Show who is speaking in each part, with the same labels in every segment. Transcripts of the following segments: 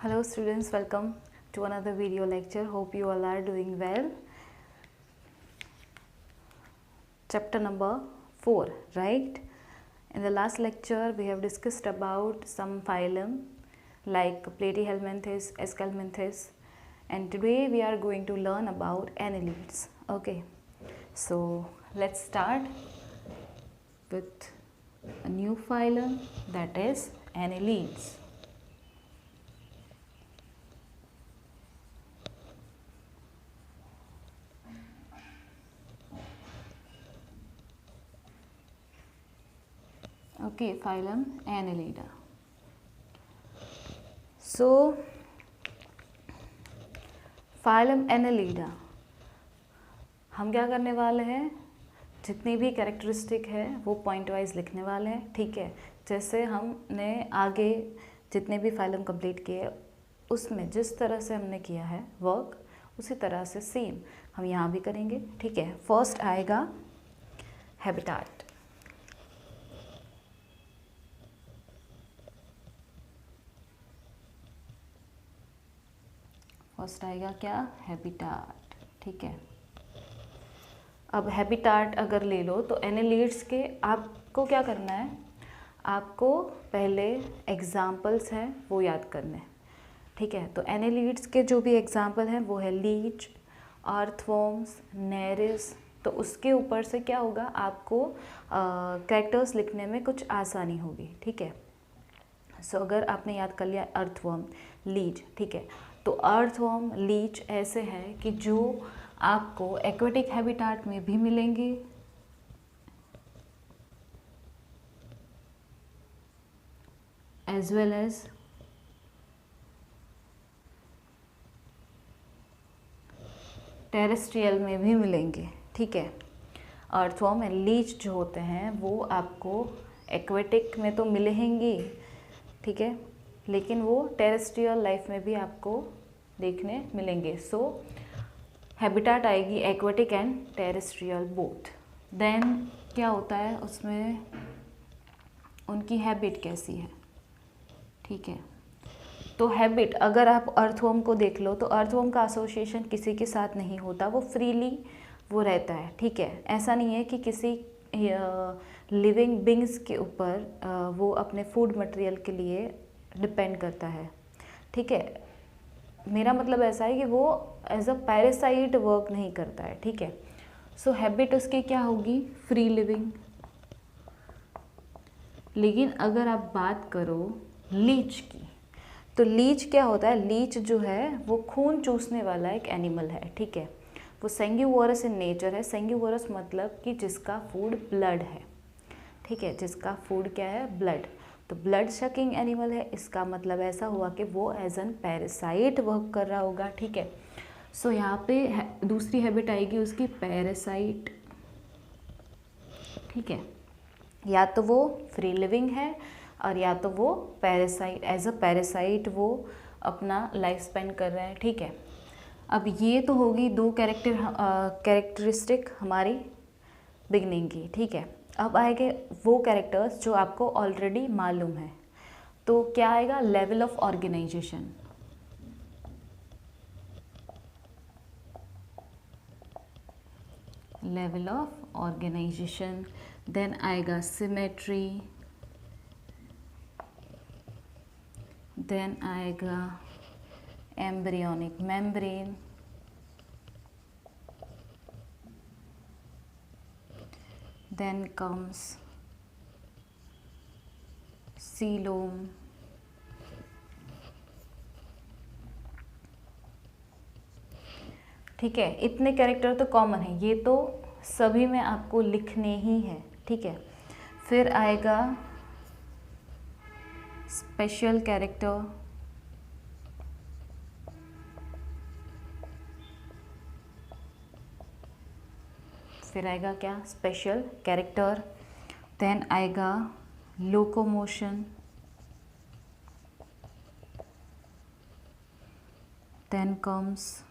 Speaker 1: Hello students, welcome to another video lecture. Hope you all are doing well. Chapter number 4, right? In the last lecture we have discussed about some phylum like Platyhelminthes, Aschelminthes, and today we are going to learn about annelids. Okay, so let's start with a new phylum, that is annelids. Okay, phylum Annelida. So phylum Annelida, हम क्या करने वाले हैं, जितनी भी characteristic है वो point wise लिखने वाले हैं. ठीक है, जैसे हमने आगे जितने भी फाइलम कंप्लीट किए उसमें जिस तरह से हमने किया है वर्क, उसी तरह से सेम हम यहाँ भी करेंगे. ठीक है, फर्स्ट आएगा हैबिटाट. फर्स्ट आएगा क्या, हैबिटाट. ठीक है, अब हैबिटाट अगर ले लो तो एनालिड्स के आपको क्या करना है, आपको पहले एग्जाम्पल्स हैं वो याद करने हैं. ठीक है, तो एनालिड्स के जो भी एग्जाम्पल हैं वो है लीच, अर्थवॉर्म्स, नेरिस. तो उसके ऊपर से क्या होगा, आपको कैरेक्टर्स लिखने में कुछ आसानी होगी. ठीक है, सो अगर आपने याद कर लिया अर्थवॉर्म, लीच. ठीक है, तो अर्थवॉर्म, लीच ऐसे हैं कि जो आपको एक्वेटिक हैबिटाट में भी मिलेंगे एज वेल एज टेरेस्ट्रियल में भी मिलेंगे. ठीक है, अर्थवॉर्म एंड लीच जो होते हैं वो आपको एक्वेटिक में तो मिलेंगे. ठीक है, लेकिन वो टेरेस्ट्रियल लाइफ में भी आपको देखने मिलेंगे. सो हैबिटाट आएगी aquatic and terrestrial both. Then क्या होता है उसमें, उनकी हैबिट कैसी है. ठीक है, तो हैबिट अगर आप अर्थवॉर्म को देख लो तो अर्थवॉर्म का एसोसिएशन किसी के साथ नहीं होता, वो फ्रीली वो रहता है. ठीक है, ऐसा नहीं है कि किसी लिविंग बींग्स के ऊपर वो अपने फूड मटेरियल के लिए डिपेंड करता है. ठीक है, मेरा मतलब ऐसा है कि वो एज अ पैरासाइट वर्क नहीं करता है. ठीक है, सो हैबिट उसकी क्या होगी, फ्री लिविंग. लेकिन अगर आप बात करो लीच की, तो लीच क्या होता है, लीच जो है वो खून चूसने वाला एक एनिमल है. ठीक है, वो सेंग्यूवरस इन नेचर है. सेंग्यूवरस मतलब कि जिसका फूड ब्लड है. ठीक है, जिसका फूड क्या है, ब्लड. तो ब्लड शकिंग एनिमल है, इसका मतलब ऐसा हुआ कि वो एज एन पैरासाइट वर्क कर रहा होगा. ठीक है, सो यहाँ पे दूसरी हैबिट आएगी उसकी पैरासाइट. ठीक है, या तो वो फ्री लिविंग है और या तो वो पैरासाइट, एज अ पैरासाइट वो अपना लाइफ स्पेंड कर रहे हैं. ठीक है, अब ये तो होगी दो कैरेक्टरिस्टिक हमारी बिगनिंग की. ठीक है, अब आएंगे वो कैरेक्टर्स जो आपको ऑलरेडी मालूम है. तो क्या आएगा, level of organisation. Level of organisation. Then आएगा सिमेट्री. देन आएगा embryonic membrane. Then comes coelom. ठीक है, इतने कैरेक्टर तो कॉमन है, ये तो सभी में आपको लिखने ही है. ठीक है, फिर आएगा स्पेशल कैरेक्टर. फिर आएगा क्या, स्पेशल कैरेक्टर. देन आएगा locomotion. Then comes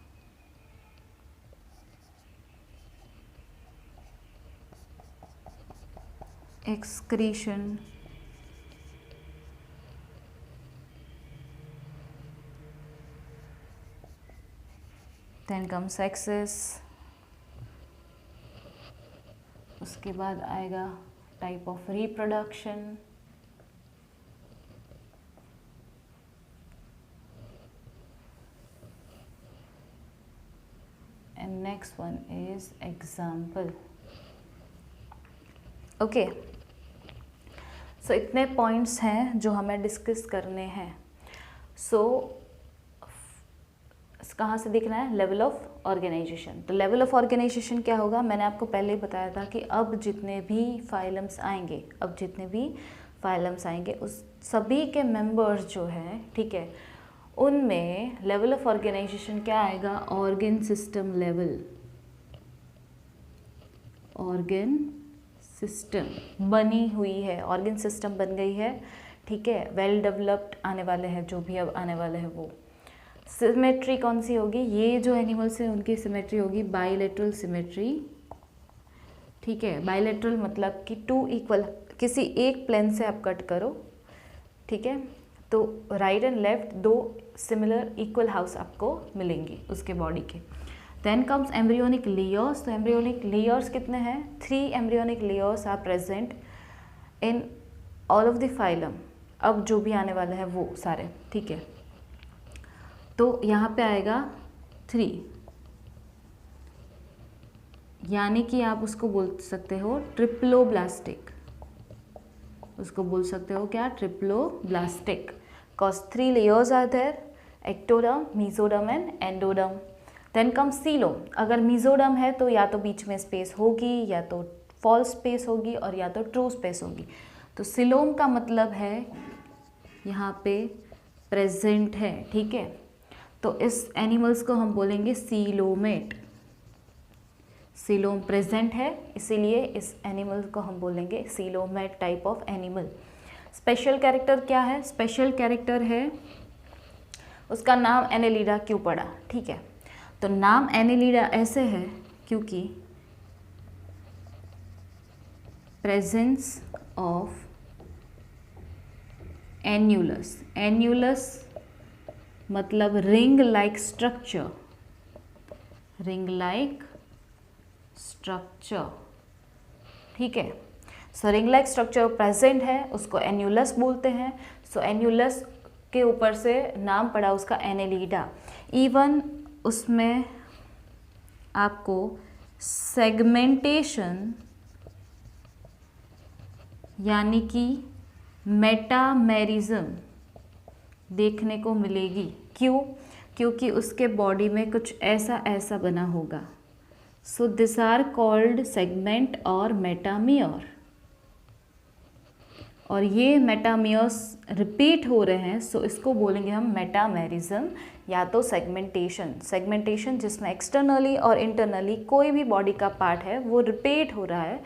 Speaker 1: excretion. Then comes access, उसके बाद आएगा type of reproduction, and next one is example. Okay, so इतने पॉइंट्स हैं जो हमें डिस्कस करने हैं। सो कहाँ से देखना है? Level of organisation. तो लेवल ऑफ ऑर्गेनाइजेशन क्या होगा? मैंने आपको पहले ही बताया था कि अब जितने भी फाइलम्स आएंगे उस सभी के मेंबर्स जो हैं, ठीक है, उनमें लेवल ऑफ ऑर्गेनाइजेशन क्या आएगा? Organ system level. Organ system बनी हुई है, ऑर्गन सिस्टम बन गई है, ठीक है, वेल डेवलप्ड आने वाले हैं, जो भी अब आने वाले हैं वो। सिमेट्री कौन सी होगी? ये जो एनिमल्स हैं उनकी सिमेट्री होगी बाइलेटरल सिमेट्री, ठीक है। बाइलेटरल मतलब कि टू इक्वल, किसी एक प्लेन से आप कट करो, ठीक है, तो राइट एंड लेफ्ट दो सिमिलर इक्वल हाउस आपको मिलेंगी उसके बॉडी के। Then comes embryonic layers. तो एम्ब्रियोनिक लेयर्स कितने हैं? 3 embryonic layers are present in all of the phylum. अब जो भी आने वाले हैं वो सारे, ठीक है। तो यहाँ पे आएगा 3, यानी कि आप उसको बोल सकते हो ट्रिप्लोब्लास्टिक। उसको बोल सकते हो क्या? Triploblastic. Cause 3 layers are there, ectoderm, mesoderm and endoderm. Then come coelom. अगर मेसोडर्म है तो या तो बीच में स्पेस होगी, या तो फॉल्स स्पेस होगी, और या तो ट्रू स्पेस होगी। तो सीलोम का मतलब है यहाँ पे प्रेजेंट है, ठीक है। तो इस एनिमल्स को हम बोलेंगे सीलोमेट। सीलोम प्रेजेंट है, इसीलिए इस एनिमल को हम बोलेंगे coelomate type of animal. Special character क्या है? स्पेशल कैरेक्टर है उसका नाम एनेलिडा क्यों पड़ा, ठीक है। तो नाम एनेलिडा ऐसे है क्योंकि प्रेजेंस ऑफ एन्यूलस। एन्यूलस मतलब ring like structure, ring like structure, ठीक है। सो रिंग लाइक स्ट्रक्चर प्रेजेंट है, उसको एन्यूलस बोलते हैं। सो एन्यूलस के ऊपर से नाम पड़ा उसका एनेलिडा। इवन उसमें आपको सेगमेंटेशन यानी कि मेटामेरिज्म देखने को मिलेगी। क्यों? क्योंकि उसके बॉडी में कुछ ऐसा ऐसा बना होगा। So this are called segment और मेटामियर, और ये मेटामियर्स रिपीट हो रहे हैं। सो इसको बोलेंगे हम मेटामेरिज्म या तो सेगमेंटेशन। सेगमेंटेशन जिसमें एक्सटर्नली और इंटरनली कोई भी बॉडी का पार्ट है वो रिपीट हो रहा है,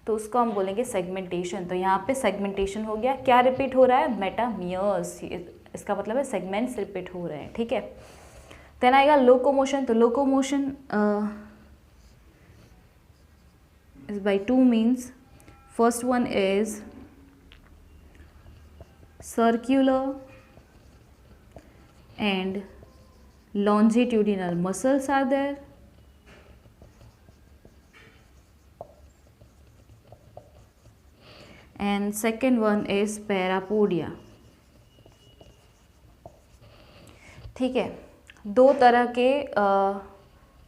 Speaker 1: तो उसको हम बोलेंगे सेगमेंटेशन। तो यहाँ पे सेगमेंटेशन हो गया। क्या रिपीट हो रहा है? मेटामियर्स। इसका मतलब है सेगमेंट्स रिपीट हो रहे हैं, ठीक है। देन आएगा लोकोमोशन। तो locomotion is by 2 means. First one is circular and longitudinal muscles are there, and second one is parapodia, ठीक है। 2 तरह के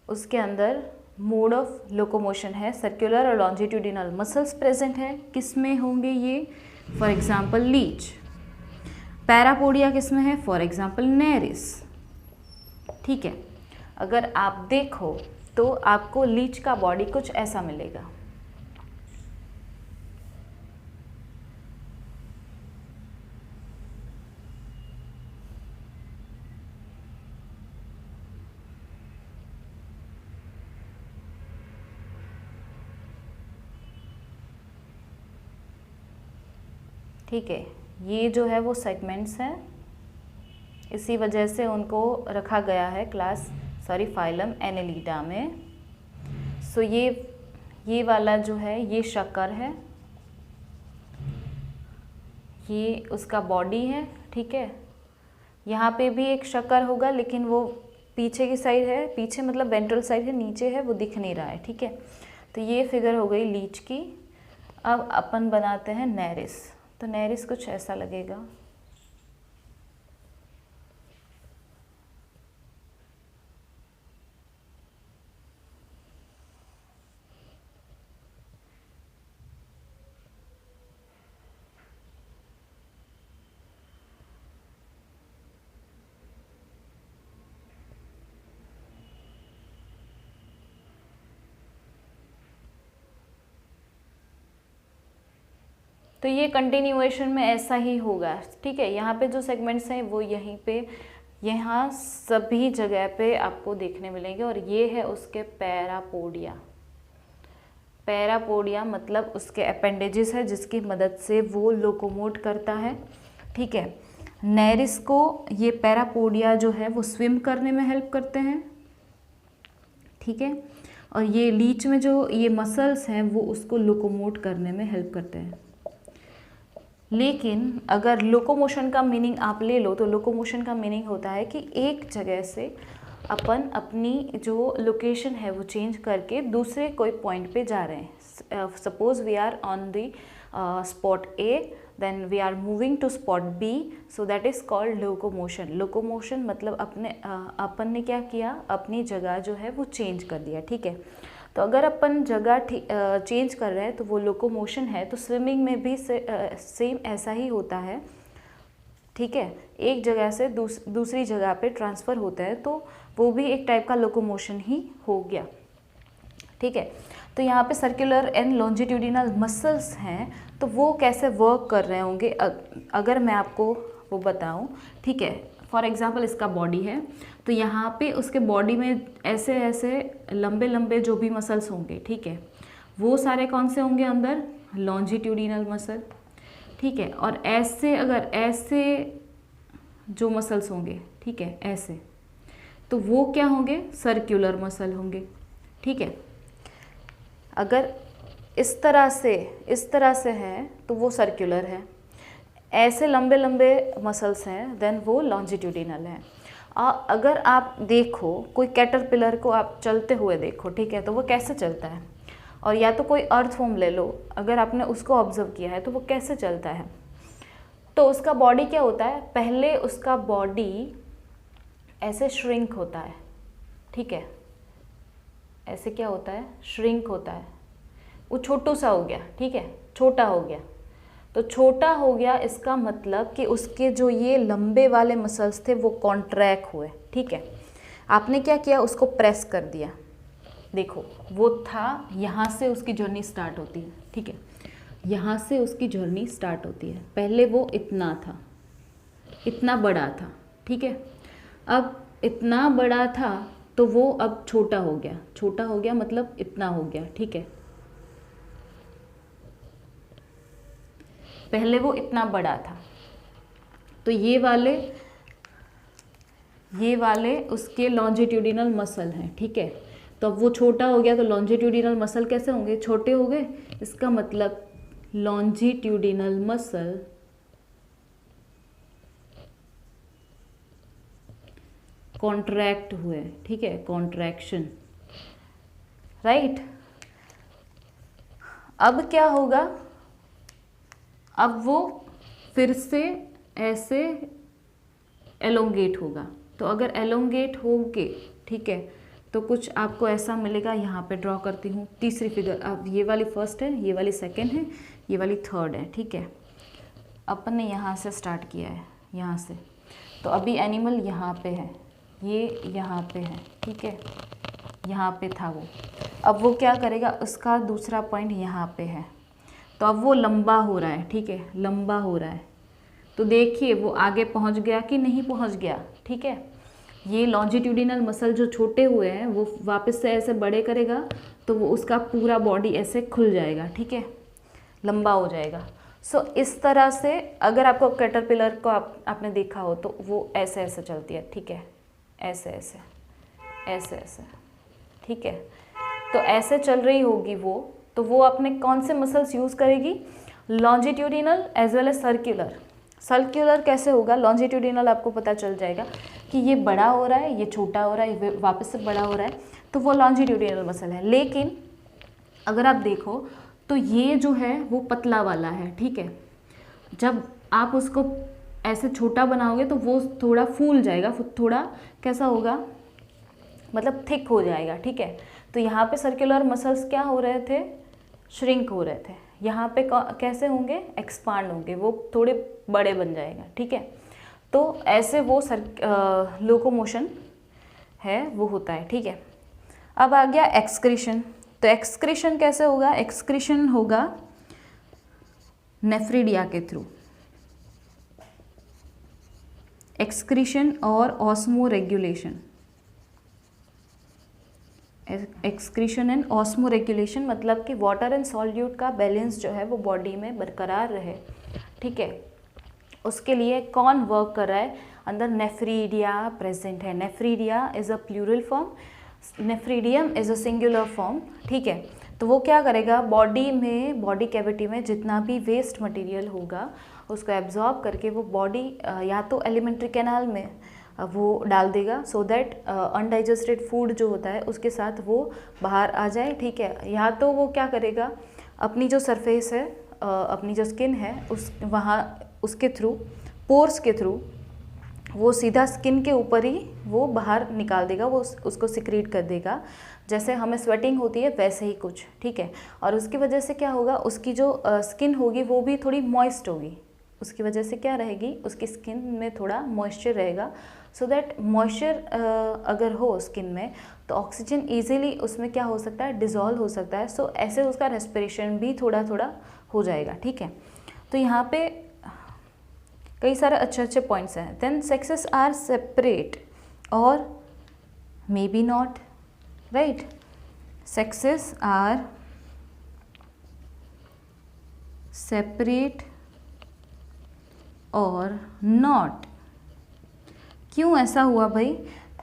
Speaker 1: उसके अंदर मोड ऑफ लोकोमोशन है, सर्कुलर और लॉन्जिट्यूडिनल मसल्स प्रेजेंट है। किस में होंगे ये? For example Leach. पैरापोडिया किस में है? फॉर एग्जांपल नेरिस, ठीक है। अगर आप देखो तो आपको लीच का बॉडी कुछ ऐसा मिलेगा। ठीक है, ये जो है वो सेगमेंट्स हैं, इसी वजह से उनको रखा गया है फाइलम एनेलिडा में। सो ये वाला जो है ये शक्कर है, ये उसका बॉडी है, ठीक है। यहाँ पे भी एक शक्कर होगा लेकिन वो पीछे की साइड है, पीछे मतलब वेंट्रल साइड है, नीचे है वो दिख नहीं रहा है, ठीक है। तो ये फिगर हो गई लीच की। अब अपन बनाते हैं नेरिस। तो नेरिस कुछ ऐसा लगेगा। तो ये कंटिन्यूएशन में ऐसा ही होगा, ठीक है। यहाँ पे जो सेगमेंट्स हैं वो यहीं पे, यहाँ सभी जगह पे आपको देखने मिलेंगे। और ये है उसके पैरापोडिया। पैरापोडिया मतलब उसके अपेंडेजेस है जिसकी मदद से वो लोकोमोट करता है, ठीक है। नेरिस को ये पैरापोडिया जो है वो स्विम करने में हेल्प करते हैं, ठीक है। और ये लीच में जो ये मसल्स हैं वो उसको लोकोमोट करने में हेल्प करते हैं। लेकिन अगर लोकोमोशन का मीनिंग आप ले लो तो लोकोमोशन का मीनिंग होता है कि एक जगह से अपन अपनी जो लोकेशन है वो चेंज करके दूसरे कोई पॉइंट पे जा रहे हैं। Suppose we are on the spot A, then we are moving to spot B, so that is called locomotion. Locomotion मतलब अपन ने क्या किया, अपनी जगह जो है वो चेंज कर दिया, ठीक है। तो अगर अपन जगह चेंज कर रहे हैं तो वो लोकोमोशन है। तो स्विमिंग में भी सेम ऐसा ही होता है, ठीक है। एक जगह से दूसरी जगह पे ट्रांसफ़र होता है तो वो भी एक टाइप का लोकोमोशन ही हो गया, ठीक है। तो यहाँ पे सर्कुलर एंड लॉन्जिट्यूडिनल मसल्स हैं, तो वो कैसे वर्क कर रहे होंगे अगर मैं आपको वो बताऊँ, ठीक है। फॉर एग्ज़ाम्पल इसका बॉडी है, तो यहाँ पे उसके बॉडी में ऐसे ऐसे लंबे लंबे जो भी मसल्स होंगे, ठीक है, वो सारे कौन से होंगे अंदर, लॉन्जिट्यूडिनल मसल, ठीक है। और ऐसे अगर ऐसे जो मसल्स होंगे, ठीक है, ऐसे, तो वो क्या होंगे, सर्कुलर मसल होंगे, ठीक है। अगर इस तरह से है तो वो सर्कुलर है, ऐसे लंबे लंबे मसल्स हैं देन वो लॉन्जिट्यूडिनल है। अगर आप देखो कोई कैटरपिलर को आप चलते हुए देखो, ठीक है, तो वो कैसे चलता है, और या तो कोई अर्थवॉर्म ले लो, अगर आपने उसको ऑब्जर्व किया है तो वो कैसे चलता है। तो उसका बॉडी क्या होता है, पहले उसका बॉडी ऐसे श्रिंक होता है, ठीक है, ऐसे क्या होता है, श्रिंक होता है, वो छोटू सा हो गया, ठीक है, छोटा हो गया। तो छोटा हो गया इसका मतलब कि उसके जो ये लंबे वाले मसल्स थे वो कॉन्ट्रैक्ट हुए, ठीक है। आपने क्या किया, उसको प्रेस कर दिया, देखो वो था, यहाँ से उसकी जर्नी स्टार्ट होती है, ठीक है, यहाँ से उसकी जर्नी स्टार्ट होती है। पहले वो इतना था, इतना बड़ा था, ठीक है, अब इतना बड़ा था तो वो अब छोटा हो गया, छोटा हो गया मतलब इतना हो गया, ठीक है। पहले वो इतना बड़ा था, तो ये वाले उसके लॉन्जिट्यूडिनल मसल हैं, ठीक है। तो अब वो छोटा हो गया तो लॉन्जिट्यूडिनल मसल कैसे होंगे, छोटे हो गए। इसका मतलब लॉन्जिट्यूडिनल मसल कॉन्ट्रैक्ट हुए, ठीक है, कॉन्ट्रैक्शन, राइट। अब क्या होगा, अब वो फिर से ऐसे एलोंगेट होगा। तो अगर एलोंगेट होगे, ठीक है, तो कुछ आपको ऐसा मिलेगा। यहाँ पे ड्रॉ करती हूँ तीसरी फिगर। अब ये वाली फर्स्ट है, ये वाली सेकंड है, ये वाली थर्ड है, ठीक है। अपन ने यहाँ से स्टार्ट किया है, यहाँ से, तो अभी एनिमल यहाँ पे है, ये यहाँ पे है, ठीक है, यहाँ पे था वो। अब वो क्या करेगा, उसका दूसरा पॉइंट यहाँ पे है, तो अब वो लंबा हो रहा है, ठीक है, लंबा हो रहा है। तो देखिए वो आगे पहुँच गया कि नहीं पहुँच गया, ठीक है। ये लॉन्जिट्यूडिनल मसल जो छोटे हुए हैं वो वापस से ऐसे बड़े करेगा, तो वो उसका पूरा बॉडी ऐसे खुल जाएगा, ठीक है, लंबा हो जाएगा। सो इस तरह से अगर आपको कैटरपिलर को आपने देखा हो तो वो ऐसे ऐसे चलती है, ठीक है, ऐसे ऐसे ऐसे ऐसे, ठीक है। तो ऐसे चल रही होगी वो, तो वो अपने कौन से मसल्स यूज़ करेगी, longitudinal as well as circular. Circular कैसे होगा, लॉन्जिट्यूडिनल आपको पता चल जाएगा कि ये बड़ा हो रहा है, ये छोटा हो रहा है, ये वापस से बड़ा हो रहा है, तो वो लॉन्जिट्यूडिनल मसल है। लेकिन अगर आप देखो तो ये जो है वो पतला वाला है, ठीक है। जब आप उसको ऐसे छोटा बनाओगे तो वो थोड़ा फूल जाएगा, थोड़ा कैसा होगा, मतलब थिक हो जाएगा, ठीक है। तो यहाँ पे सर्कुलर मसल्स क्या हो रहे थे, श्रिंक हो रहे थे। यहाँ पे कैसे होंगे, एक्सपांड होंगे, वो थोड़े बड़े बन जाएगा, ठीक है। तो ऐसे वो लोकोमोशन है वो होता है, ठीक है। अब आ गया एक्सक्रीशन। तो एक्सक्रीशन कैसे होगा, एक्सक्रीशन होगा नेफ्रिडिया के थ्रू। एक्सक्रीशन और osmo regulation, excretion and osmo regulation मतलब कि वाटर एंड सॉल्यूट का बैलेंस जो है वो बॉडी में बरकरार रहे, ठीक है। उसके लिए कौन वर्क कर रहा है, अंदर नेफ्रीडिया प्रेजेंट है। Nephridia is a plural form, nephridium is a singular form, ठीक है। तो वो क्या करेगा, बॉडी में, बॉडी कैविटी में जितना भी वेस्ट मटेरियल होगा उसको एब्जॉर्ब करके वो बॉडी या तो एलिमेंट्री कैनाल में वो डाल देगा, सो दैट अनडाइजेस्टेड फूड जो होता है उसके साथ वो बाहर आ जाए, ठीक है। या तो वो क्या करेगा, अपनी जो सरफेस है, अपनी जो स्किन है, वहाँ उसके थ्रू, पोर्स के थ्रू वो सीधा स्किन के ऊपर ही वो बाहर निकाल देगा, वो उसको सिक्रीट कर देगा। जैसे हमें स्वेटिंग होती है वैसे ही कुछ, ठीक है। और उसकी वजह से क्या होगा, उसकी जो स्किन होगी वो भी थोड़ी मॉइस्ट होगी। उसकी वजह से क्या रहेगी, उसकी स्किन में थोड़ा मॉइस्चर रहेगा, सो दैट मॉइस्चर अगर हो स्किन में तो ऑक्सीजन इजीली उसमें क्या हो सकता है, डिज़ोल्व हो सकता है। सो ऐसे उसका रेस्पिरेशन भी थोड़ा थोड़ा हो जाएगा, ठीक है। तो यहाँ पे कई सारे अच्छे अच्छे पॉइंट्स हैं। देन सेक्सेस आर सेपरेट और may be not, right. Sexes are separate और नॉट। क्यों ऐसा हुआ भाई,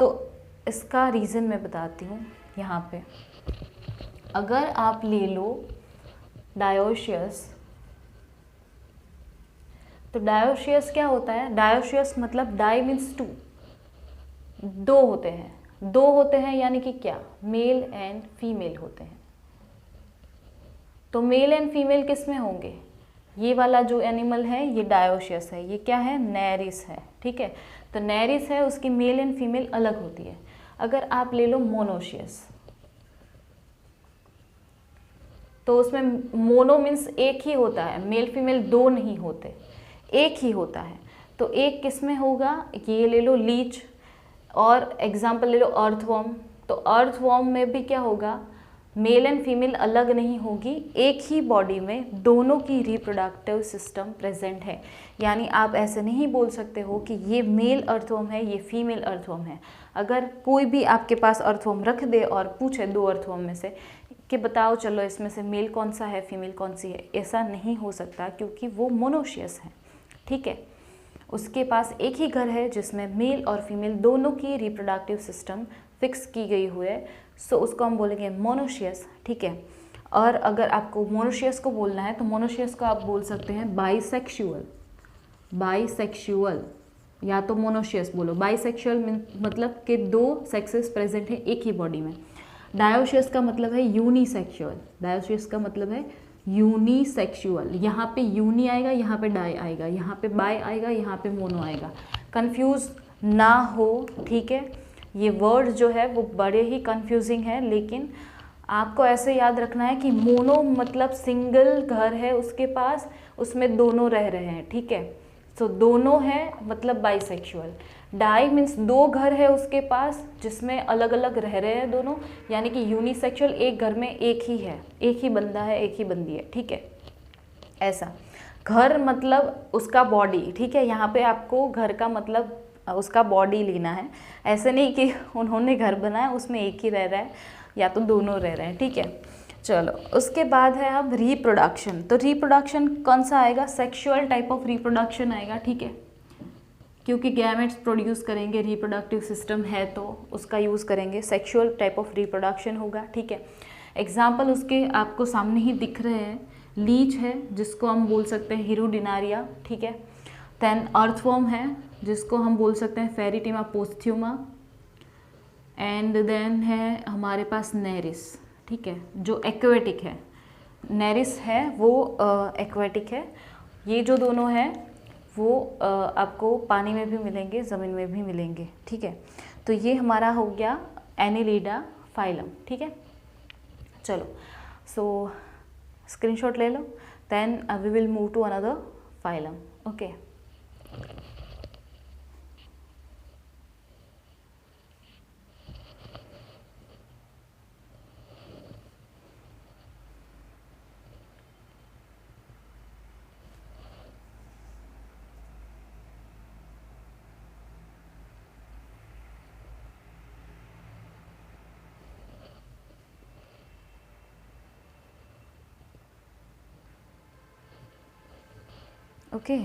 Speaker 1: तो इसका रीज़न मैं बताती हूँ। यहाँ पे अगर आप ले लो डायोशियस, तो डायोशियस क्या होता है, डायोशियस मतलब डाई मीन्स टू, दो होते हैं, दो होते हैं यानी कि क्या, मेल एंड फीमेल होते हैं। तो मेल एंड फीमेल किस में होंगे, ये वाला जो एनिमल है ये डायोशियस है, ये क्या है, नेरिस है, ठीक है। तो नेरिस है, उसकी मेल एंड फीमेल अलग होती है। अगर आप ले लो मोनोशियस, तो उसमें मोनो मीन्स एक ही होता है, मेल फीमेल दो नहीं होते, एक ही होता है। तो एक किस में होगा, ये ले लो लीच, और एग्जाम्पल ले लो अर्थवॉर्म। तो अर्थवॉर्म में भी क्या होगा, मेल एंड फीमेल अलग नहीं होगी, एक ही बॉडी में दोनों की रिप्रोडक्टिव सिस्टम प्रेजेंट है। यानी आप ऐसे नहीं बोल सकते हो कि ये मेल अर्थवॉर्म है, ये फीमेल अर्थवॉर्म है। अगर कोई भी आपके पास अर्थवॉर्म रख दे और पूछे दो अर्थवॉर्म में से कि बताओ चलो इसमें से मेल कौन सा है, फीमेल कौन सी है, ऐसा नहीं हो सकता, क्योंकि वो मोनोशियस है, ठीक है। उसके पास एक ही घर है जिसमें मेल और फीमेल दोनों की रिप्रोडक्टिव सिस्टम फिक्स की गई हुई है, सो उसको हम बोलेंगे मोनोशियस, ठीक है। और अगर आपको मोनोशियस को बोलना है तो मोनोशियस को आप बोल सकते हैं बाइसेक्सुअल, बाइसेक्सुअल या तो मोनोशियस बोलो। बाइसेक्सुअल मतलब कि दो सेक्सेस प्रेजेंट है एक ही बॉडी में। डायोशियस का मतलब है यूनिसेक्सुअल, डायोशियस का मतलब है यूनिसेक्सुअल। यहाँ पे यूनी आएगा, यहाँ पे डाई आएगा, यहाँ पे बाय आएगा, यहाँ पे मोनो आएगा, कंफ्यूज ना हो, ठीक है। ये वर्ड जो है वो बड़े ही कंफ्यूजिंग है, लेकिन आपको ऐसे याद रखना है कि मोनो मतलब सिंगल घर है उसके पास, उसमें दोनों रह रहे हैं, ठीक है। सो दोनों है मतलब बाइसेक्सुअल। डाई मीन्स दो घर है उसके पास जिसमें अलग अलग रह रहे हैं दोनों, यानी कि यूनिसेक्सुअल एक घर में एक ही है, एक ही बंदा है, एक ही बंदी है, ठीक है। ऐसा घर मतलब उसका बॉडी, ठीक है। यहाँ पे आपको घर का मतलब उसका बॉडी लेना है, ऐसे नहीं कि उन्होंने घर बनाया उसमें एक ही रह रहा है या तो दोनों रह रहे हैं, ठीक है। चलो उसके बाद है अब रिप्रोडक्शन। तो रिप्रोडक्शन कौन सा आएगा, सेक्सुअल टाइप ऑफ रिप्रोडक्शन आएगा, ठीक है, क्योंकि गैमेट्स प्रोड्यूस करेंगे, रिप्रोडक्टिव सिस्टम है तो उसका यूज़ करेंगे, सेक्सुअल टाइप ऑफ रिप्रोडक्शन होगा, ठीक है। एग्जाम्पल उसके आपको सामने ही दिख रहे हैं, लीच है जिसको हम बोल सकते हैं हिरुडिनारिया, ठीक है। देन अर्थवर्म है जिसको हम बोल सकते हैं फेरिटिमा पोस्थ्यूमा, एंड देन है हमारे पास नेरिस, ठीक है, जो एक्वेटिक है। नेरिस है वो एक्वेटिक है। ये जो दोनों हैं वो आपको पानी में भी मिलेंगे, ज़मीन में भी मिलेंगे, ठीक है। तो ये हमारा हो गया एनिलिडा फाइलम, ठीक है। चलो, सो स्क्रीनशॉट ले लो, then we will move to another phylum, okay. Okay,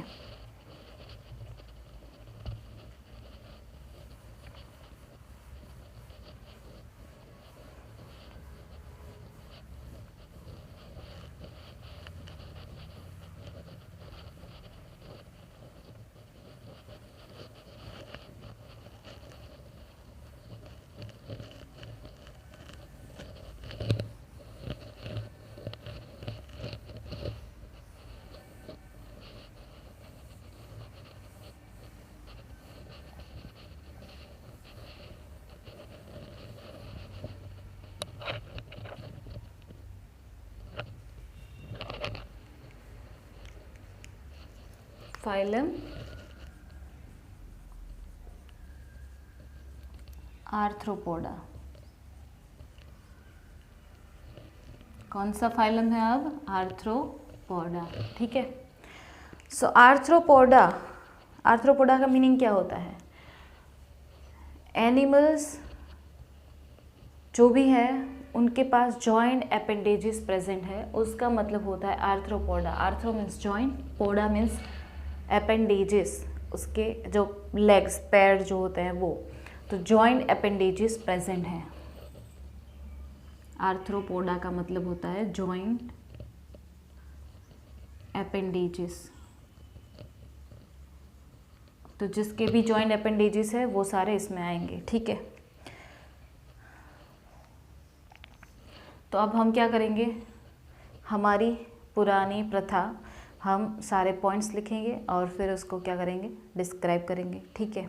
Speaker 1: phylum Arthropoda. कौन सा फाइलम है अब? आर्थ्रोपोडा, ठीक है। सो आर्थ्रोपोडा, आर्थ्रोपोडा का मीनिंग क्या होता है? एनिमल्स जो भी है उनके पास जॉइंट अपेंडेजेस प्रेजेंट है, उसका मतलब होता है आर्थ्रोपोडा। आर्थ्रो मीन्स जॉइंट, पोडा मीन्स अपेंडेजेस, उसके जो लेग्स, पैर जो होते हैं वो, तो जॉइंट अपेंडेजेस प्रेजेंट हैं। आर्थ्रोपोडा का मतलब होता है जॉइंट अपेंडेजेस। तो जिसके भी जॉइंट अपेंडेजेस है वो सारे इसमें आएंगे, ठीक है। तो अब हम क्या करेंगे, हमारी पुरानी प्रथा, हम सारे पॉइंट्स लिखेंगे और फिर उसको क्या करेंगे, डिस्क्राइब करेंगे, ठीक है।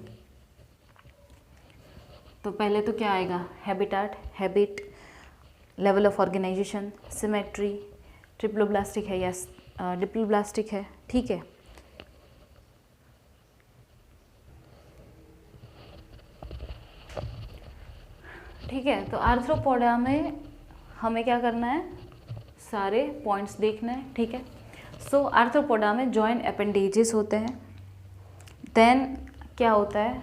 Speaker 1: तो पहले तो क्या आएगा, habitat, habit, level of organisation, symmetry, triploblastic है या डिप्लोब्लास्टिक है, ठीक है। ठीक है, तो आर्थ्रोपोडा में हमें क्या करना है, सारे पॉइंट्स देखना है, ठीक है। सो आर्थ्रोपोडा में जॉइंट अपेंडेजेस होते हैं। देन क्या होता है,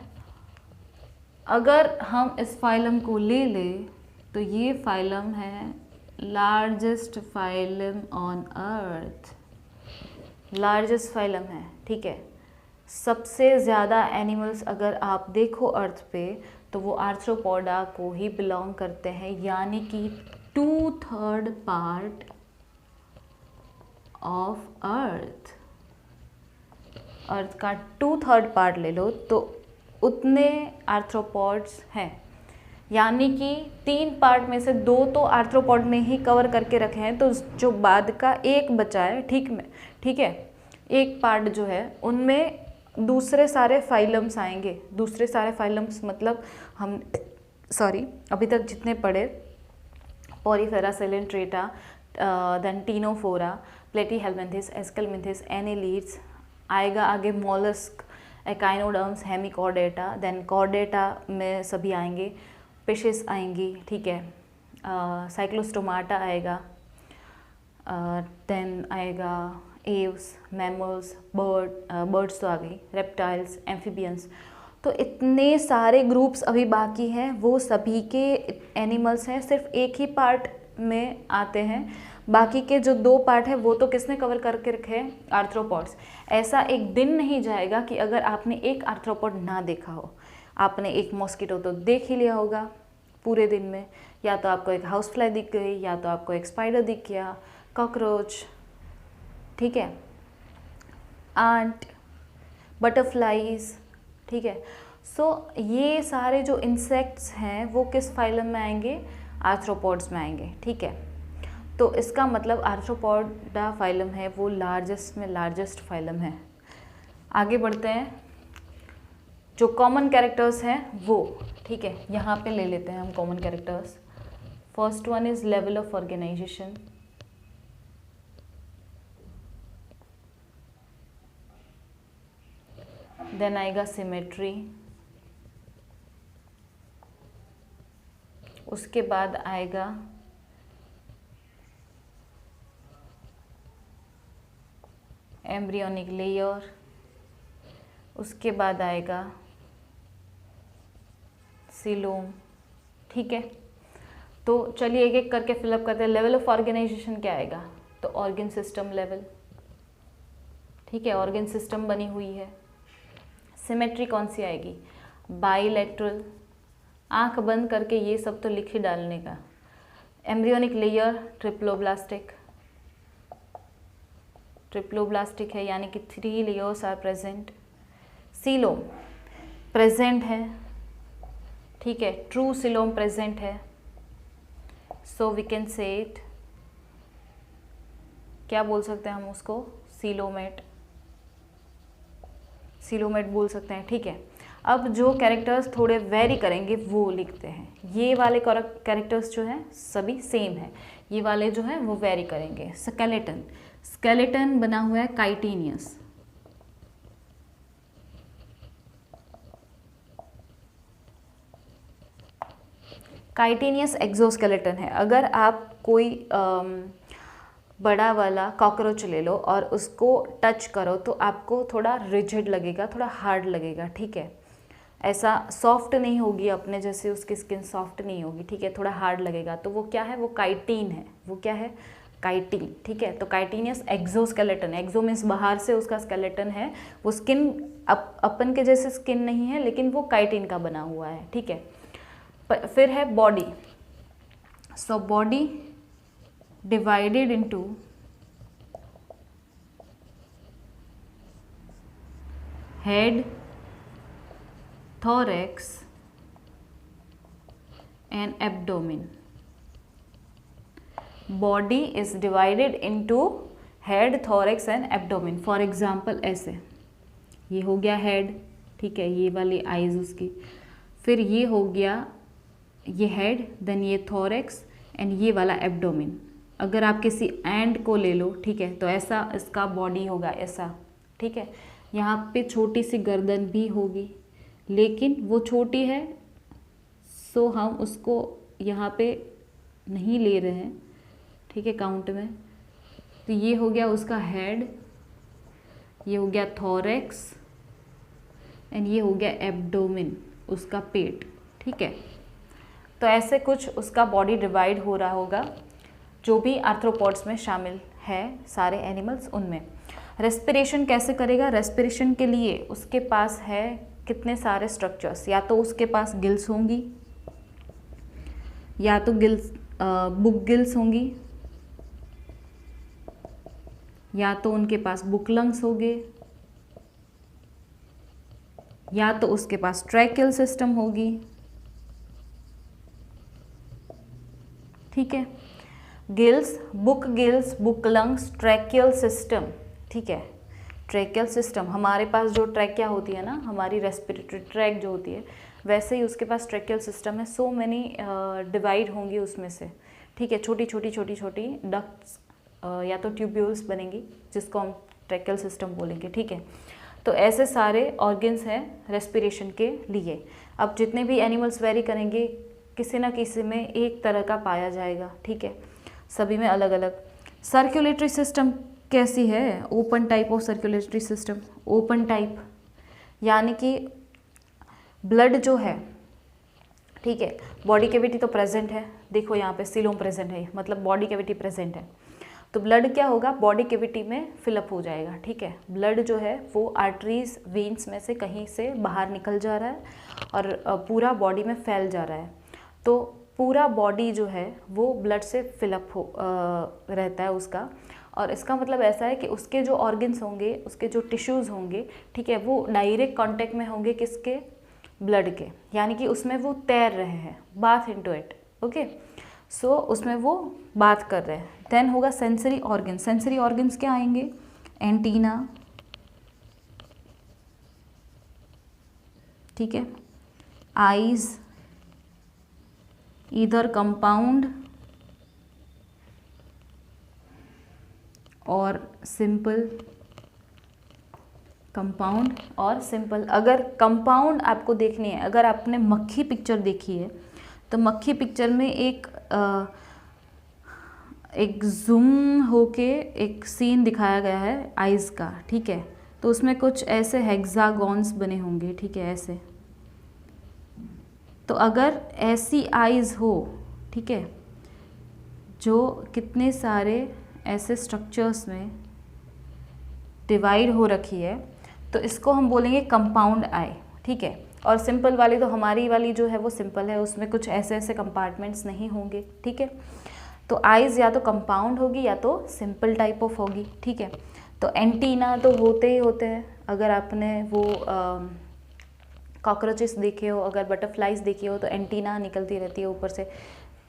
Speaker 1: अगर हम इस फाइलम को ले लें तो ये फाइलम है largest phylum on earth, largest phylum है, ठीक है। सबसे ज़्यादा एनिमल्स अगर आप देखो अर्थ पे तो वो आर्थ्रोपोडा को ही बिलोंग करते हैं, यानी कि 2/3 पार्ट ऑफ अर्थ, अर्थ का 2/3 पार्ट ले लो तो उतने आर्थ्रोपॉड्स हैं, यानी कि 3 पार्ट में से 2 तो आर्थ्रोपॉड ने ही कवर करके रखे हैं, तो जो बाद का एक बचा है, ठीक है, एक पार्ट जो है उनमें दूसरे सारे फाइलम्स आएंगे। दूसरे सारे फाइलम्स मतलब हम अभी तक जितने पढ़े, Porifera, Coelenterata, then Ctenophora, Platyhelminthes, Aschelminthes, annelids, आएगा आगे mollusc, echinoderms, Hemichordata, then Chordata में सभी आएंगे, फिशेस आएंगी, ठीक है, साइक्लोस्टोमाटा आएगा, देन आएगा एव्स, मैमल्स, बर्ड्स तो आ गई, रेप्टाइल्स, एम्फीबियंस। तो इतने सारे ग्रुप्स अभी बाकी हैं, वो सभी के एनिमल्स हैं, सिर्फ एक ही पार्ट में आते हैं, बाकी के जो 2 पार्ट है वो तो किसने कवर करके रखे हैं, आर्थ्रोपॉड्स। ऐसा एक दिन नहीं जाएगा कि अगर आपने एक आर्थ्रोपॉड ना देखा हो। आपने एक मॉस्किटो तो देख ही लिया होगा पूरे दिन में, या तो आपको एक हाउस फ्लाई दिख गई, या तो आपको एक स्पाइडर दिख गया, कॉकरोच, ठीक है, आंट, बटरफ्लाईज, ठीक है। सो ये सारे जो इंसेक्ट्स हैं वो किस फाइलम में आएंगे, आर्थ्रोपॉड्स में आएंगे, ठीक है। तो इसका मतलब आर्थ्रोपॉडा फाइलम है वो लार्जेस्ट में लार्जेस्ट फाइलम है। आगे बढ़ते हैं, जो कॉमन कैरेक्टर्स हैं वो, ठीक है, यहाँ पे ले लेते हैं हम common characters. First one is level of organisation, then आएगा सिमेट्री, उसके बाद आएगा एम्ब्रियोनिक लेयर, उसके बाद आएगा सीलोम, ठीक है। तो चलिए एक एक करके फिलअप करते हैं। लेवल ऑफ ऑर्गेनाइजेशन क्या आएगा, तो ऑर्गन सिस्टम लेवल, ठीक है, ऑर्गन सिस्टम बनी हुई है। सिमेट्री कौन सी आएगी, बाइलेटरल, आंख बंद करके ये सब तो लिख ही डालने का। एम्ब्रियोनिक लेयर ट्रिप्लोब्लास्टिक, ट्रिप्लोब्लास्टिक है यानी कि 3 layers are present. Coelom present है, ठीक है, ट्रू सीलोम प्रेजेंट है। So we can say it, क्या बोल सकते हैं हम उसको, सीलोमेट, सीलोमेट बोल सकते हैं, ठीक है। अब जो कैरेक्टर्स थोड़े वेरी करेंगे वो लिखते हैं। ये वाले कैरेक्टर्स जो हैं सभी सेम है, ये वाले जो हैं वो वेरी करेंगे। स्केलेटन, स्केलेटन बना हुआ है काइटिनियस, काइटिनियस एक्सोस्केलेटन है। अगर आप कोई बड़ा वाला कॉकरोच ले लो और उसको टच करो तो आपको थोड़ा रिजिड लगेगा, थोड़ा हार्ड लगेगा, ठीक है, ऐसा सॉफ्ट नहीं होगी अपने जैसे, उसकी स्किन सॉफ्ट नहीं होगी, ठीक है, थोड़ा हार्ड लगेगा। तो वो क्या है, वो काइटिन है, वो क्या है, काइटिन, ठीक है। तो काइटिनियस एक्सोस्केलेटन, एक्सो मीन्स बाहर से उसका स्केलेटन है, वो स्किन अपन के जैसे स्किन नहीं है लेकिन वो काइटिन का बना हुआ है, ठीक है। फिर है body, so body divided into head, thorax and abdomen. Body is divided into head, thorax and abdomen. For example ऐसे, ये हो गया हेड, ठीक है, ये वाली आईज उसकी, फिर ये हो गया ये हेड, देन ये थोरेक्स एंड ये वाला एब्डोमेन। अगर आप किसी एंड को ले लो, ठीक है, तो ऐसा इसका बॉडी होगा ऐसा, ठीक है। यहाँ पे छोटी सी गर्दन भी होगी लेकिन वो छोटी है, सो हम उसको यहाँ पे नहीं ले रहे हैं, ठीक है, काउंट में। तो ये हो गया उसका हेड, ये हो गया थोरेक्स एंड ये हो गया एब्डोमेन, उसका पेट, ठीक है। तो ऐसे कुछ उसका बॉडी डिवाइड हो रहा होगा, जो भी आर्थ्रोपॉड्स में शामिल है सारे एनिमल्स उनमें। रेस्पिरेशन कैसे करेगा, रेस्पिरेशन के लिए उसके पास है कितने सारे स्ट्रक्चर्स, या तो उसके पास गिल्स होंगी, या तो गिल्स बुक गिल्स होंगी, या तो उनके पास बुक लंग्स होंगे, या तो उसके पास ट्रैकियल सिस्टम होगी, ठीक है। Gills, book lungs, tracheal system, ठीक है। ट्रैकियल सिस्टम, हमारे पास जो ट्रैकिया होती है ना, हमारी रेस्पिरेटरी ट्रैक जो होती है, वैसे ही उसके पास ट्रैकियल सिस्टम है। सो मैनी डिवाइड होंगी उसमें से, ठीक है, छोटी छोटी डक्ट्स या तो ट्यूब्यूल्स बनेंगी जिसको हम ट्रैकियल सिस्टम बोलेंगे, ठीक है। तो ऐसे सारे ऑर्गन्स हैं रेस्पिरेशन के लिए। अब जितने भी एनिमल्स वेरी करेंगे किसी ना किसी में एक तरह का पाया जाएगा, ठीक है, सभी में अलग अलग। सर्कुलेटरी सिस्टम कैसी है, open type of circulatory system, open type यानी कि ब्लड जो है, ठीक है, बॉडी कैविटी तो प्रेजेंट है, देखो यहाँ पे सीलोम प्रेजेंट है, मतलब बॉडी कैविटी प्रेजेंट है, तो ब्लड क्या होगा, बॉडी कैविटी में फिलअप हो जाएगा, ठीक है। ब्लड जो है वो आर्टरीज, वेन्स में से कहीं से बाहर निकल जा रहा है और पूरा बॉडी में फैल जा रहा है, तो पूरा बॉडी जो है वो ब्लड से फिलअप हो रहता है उसका, और इसका मतलब ऐसा है कि उसके जो ऑर्गन्स होंगे, उसके जो टिश्यूज़ होंगे, ठीक है, वो डायरेक्ट कांटेक्ट में होंगे किसके, ब्लड के, यानी कि उसमें वो तैर रहे हैं, बाथ इनटू इट, ओके। सो उसमें वो बात कर रहे हैं। देन होगा सेंसरी ऑर्गन। सेंसरी ऑर्गन्स क्या आएंगे, एंटीना, ठीक है, आईज, इधर कंपाउंड और सिंपल, कंपाउंड और सिंपल। अगर कंपाउंड आपको देखनी है, अगर आपने मक्खी पिक्चर देखी है तो मक्खी पिक्चर में एक जूम होके एक सीन दिखाया गया है आइज़ का, ठीक है, तो उसमें कुछ ऐसे हेक्सागॉन्स बने होंगे, ठीक है, ऐसे। तो अगर ऐसी आइज़ हो, ठीक है, जो कितने सारे ऐसे स्ट्रक्चर्स में डिवाइड हो रखी है, तो इसको हम बोलेंगे कंपाउंड आई, ठीक है। और सिंपल वाली तो हमारी वाली जो है वो सिंपल है, उसमें कुछ ऐसे ऐसे कंपार्टमेंट्स नहीं होंगे, ठीक है। तो आइज़ या तो कंपाउंड होगी या तो सिंपल टाइप ऑफ होगी, ठीक है। तो एंटीना तो होते ही होते हैं। अगर आपने वो कॉकरोचेस देखे हो, अगर बटरफ्लाइज देखी हो, तो एंटीना निकलती रहती है ऊपर से।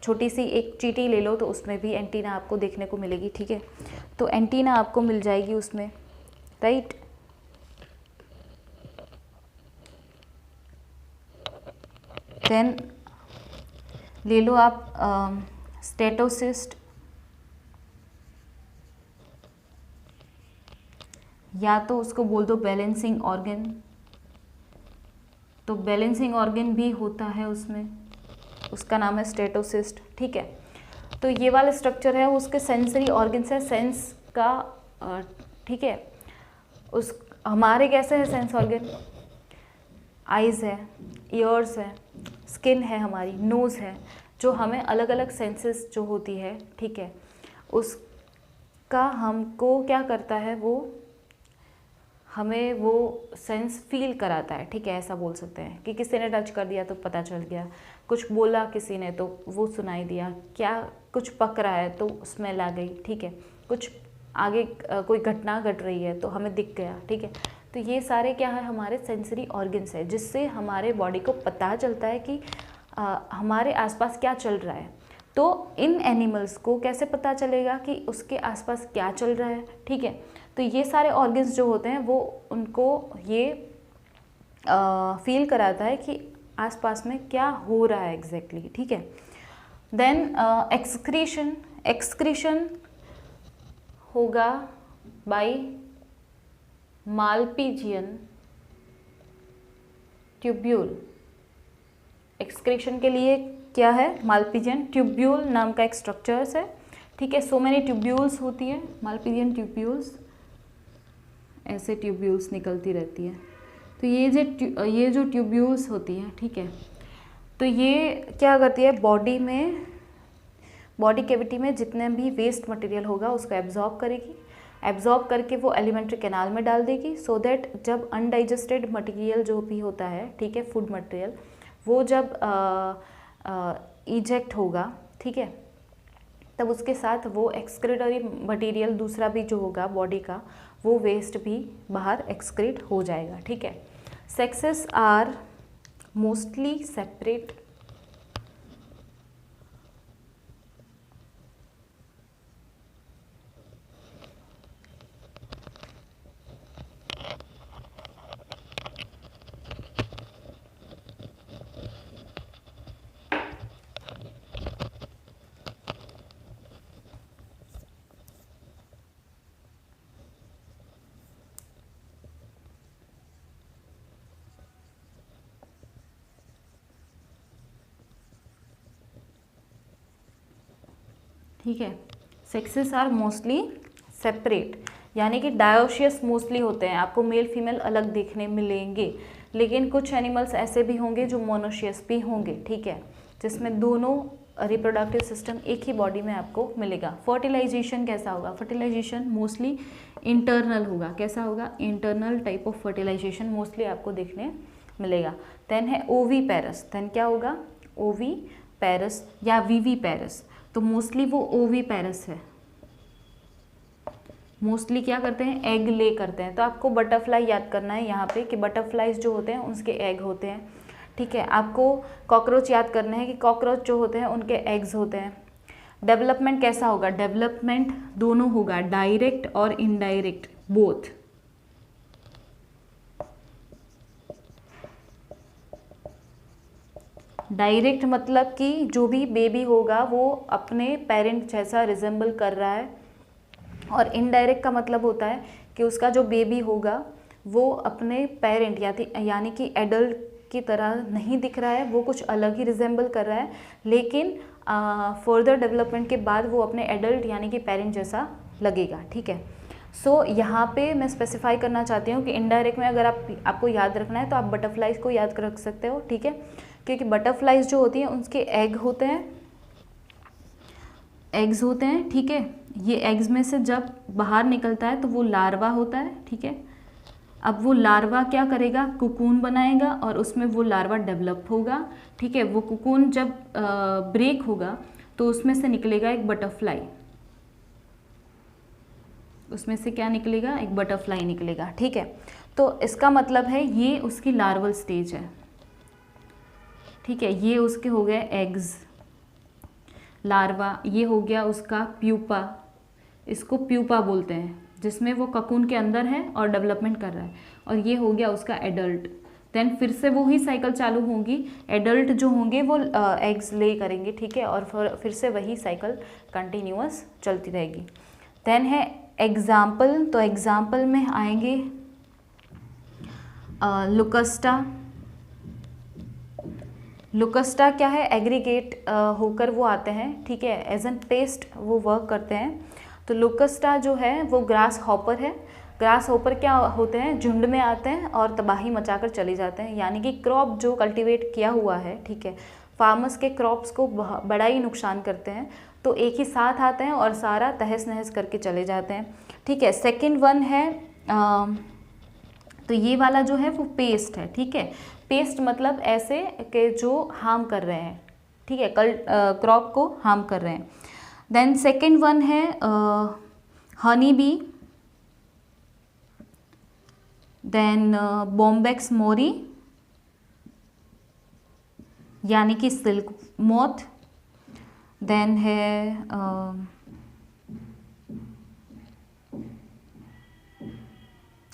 Speaker 1: छोटी सी एक चींटी ले लो तो उसमें भी एंटीना आपको देखने को मिलेगी, ठीक है। तो एंटीना आपको मिल जाएगी उसमें, राइट। देन ले लो आप स्टेटोसिस्ट, या तो उसको बोल दो बैलेंसिंग ऑर्गन। तो बैलेंसिंग ऑर्गन भी होता है उसमें, उसका नाम है स्टेटोसिस्ट, ठीक है। तो ये वाला स्ट्रक्चर है उसके सेंसरी ऑर्गन्स है, सेंस का, ठीक है। उस हमारे कैसे है सेंस ऑर्गन, आइज़ है, ईयर्स है, स्किन है, हमारी नोज़ है, जो हमें अलग अलग सेंसेस जो होती है, ठीक है, उसका हमको क्या करता है, वो हमें वो सेंस फील कराता है, ठीक है, ऐसा बोल सकते हैं कि किसी ने टच कर दिया तो पता चल गया, कुछ बोला किसी ने तो वो सुनाई दिया, क्या कुछ पक रहा है तो स्मेल आ गई, ठीक है, कुछ आगे कोई घटना घट रही है तो हमें दिख गया, ठीक है। तो ये सारे क्या है, हमारे सेंसरी ऑर्गन्स है, जिससे हमारे बॉडी को पता चलता है कि हमारे आसपास क्या चल रहा है। तो इन एनिमल्स को कैसे पता चलेगा कि उसके आसपास क्या चल रहा है, ठीक है। तो ये सारे ऑर्गन्स जो होते हैं वो उनको ये फील कराता है कि आसपास में क्या हो रहा है एग्जैक्टली, ठीक है। देन एक्सक्रीशन, एक्सक्रीशन होगा बाय मालपीजियन ट्यूब्यूल। एक्सक्रीशन के लिए क्या है, मालपीजियन ट्यूब्यूल नाम का एक स्ट्रक्चर्स है, ठीक है। सो मैनी ट्यूब्यूल्स होती है, मालपीजियन ट्यूब्यूल्स, ऐसे ट्यूब्यूल्स निकलती रहती है। तो ये जो ट्यूब्यूल्स होती हैं, ठीक है, तो ये क्या करती है, बॉडी कैविटी में जितने भी वेस्ट मटेरियल होगा उसको एब्जॉर्ब करेगी, एब्जॉर्ब करके वो एलिमेंट्री कैनाल में डाल देगी, सो दैट जब अनडाइजेस्टेड मटेरियल जो भी होता है, ठीक है, फूड मटेरियल, वो जब इजेक्ट होगा, ठीक है, तब उसके साथ वो एक्सक्रीटरी मटेरियल दूसरा भी जो होगा बॉडी का, वो वेस्ट भी बाहर एक्सक्रीट हो जाएगा, ठीक है। सेक्सेस आर मोस्टली सेपरेट, ठीक है। सेक्सेस आर मोस्टली सेपरेट, यानी कि डायोशियस मोस्टली होते हैं, आपको मेल फीमेल अलग देखने मिलेंगे, लेकिन कुछ एनिमल्स ऐसे भी होंगे जो मोनोशियस भी होंगे, ठीक है, जिसमें दोनों रिप्रोडक्टिव सिस्टम एक ही बॉडी में आपको मिलेगा। फर्टिलाइजेशन कैसा होगा, फर्टिलाइजेशन मोस्टली इंटरनल होगा, कैसा होगा, internal type of fertilisation mostly आपको देखने मिलेगा। देन है ओवी पैरस, देन क्या होगा, ओवी पैरस या वीवी पैरस, तो मोस्टली वो ओवी पैरस है, मोस्टली क्या करते हैं, एग ले करते हैं। तो आपको बटरफ्लाई याद करना है यहाँ पे कि बटरफ्लाइज जो होते हैं उसके एग होते हैं, ठीक है। आपको कॉकरोच याद करना है कि कॉकरोच जो होते हैं उनके एग्स होते हैं। डेवलपमेंट कैसा होगा, डेवलपमेंट दोनों होगा, डायरेक्ट और इनडायरेक्ट बोथ। डायरेक्ट मतलब कि जो भी बेबी होगा वो अपने पेरेंट जैसा रिजेंबल कर रहा है, और इनडायरेक्ट का मतलब होता है कि उसका जो बेबी होगा वो अपने पेरेंट यानी कि एडल्ट की तरह नहीं दिख रहा है, वो कुछ अलग ही रिजेंबल कर रहा है, लेकिन फर्दर डेवलपमेंट के बाद वो अपने एडल्ट यानी कि पेरेंट जैसा लगेगा, ठीक है। सो यहाँ पे मैं स्पेसिफाई करना चाहती हूँ कि इनडायरेक्ट में अगर आपको याद रखना है तो आप बटरफ्लाइज को याद रख सकते हो, ठीक है, क्योंकि बटरफ्लाइज जो होती हैं उसके एग होते हैं, एग्स होते हैं, ठीक है। ये एग्स में से जब बाहर निकलता है तो वो लार्वा होता है, ठीक है। अब वो लार्वा क्या करेगा, कुकून बनाएगा और उसमें वो लार्वा डेवलप होगा, ठीक है। वो कुकून जब ब्रेक होगा तो उसमें से निकलेगा एक बटरफ्लाई, उसमें से क्या निकलेगा, एक बटरफ्लाई निकलेगा, ठीक है। तो इसका मतलब है ये उसकी लार्वल स्टेज है, ठीक है। ये उसके हो गए एग्स, लार्वा, ये हो गया उसका प्यूपा, इसको प्यूपा बोलते हैं, जिसमें वो ककून के अंदर है और डेवलपमेंट कर रहा है, और ये हो गया उसका एडल्ट। देन फिर से वही साइकिल चालू होगी, एडल्ट जो होंगे वो एग्स ले करेंगे, ठीक है, और फिर से वही साइकिल कंटिन्यूअस चलती रहेगी। देन है एग्जाम्पल, तो एग्जाम्पल में आएंगे लुकस्टा। लुकस्टा क्या है, एग्रीगेट होकर वो आते हैं, ठीक है, एज एन पेस्ट वो वर्क करते हैं। तो लुकस्टा जो है वो ग्रास हॉपर है। ग्रास हॉपर क्या होते हैं, झुंड में आते हैं और तबाही मचाकर चले जाते हैं, यानी कि क्रॉप जो कल्टीवेट किया हुआ है, ठीक है, फार्मर्स के क्रॉप्स को बड़ा ही नुकसान करते हैं, तो एक ही साथ आते हैं और सारा तहस नहस करके चले जाते हैं, ठीक है। सेकेंड वन है तो ये वाला जो है वो पेस्ट है, ठीक है। पेस्ट मतलब ऐसे कि जो हार्म कर रहे हैं, ठीक है, क्रॉप को हार्म कर रहे हैं। देन सेकेंड वन है honey bee, then Bombyx mori यानी कि सिल्क मोथ, देन है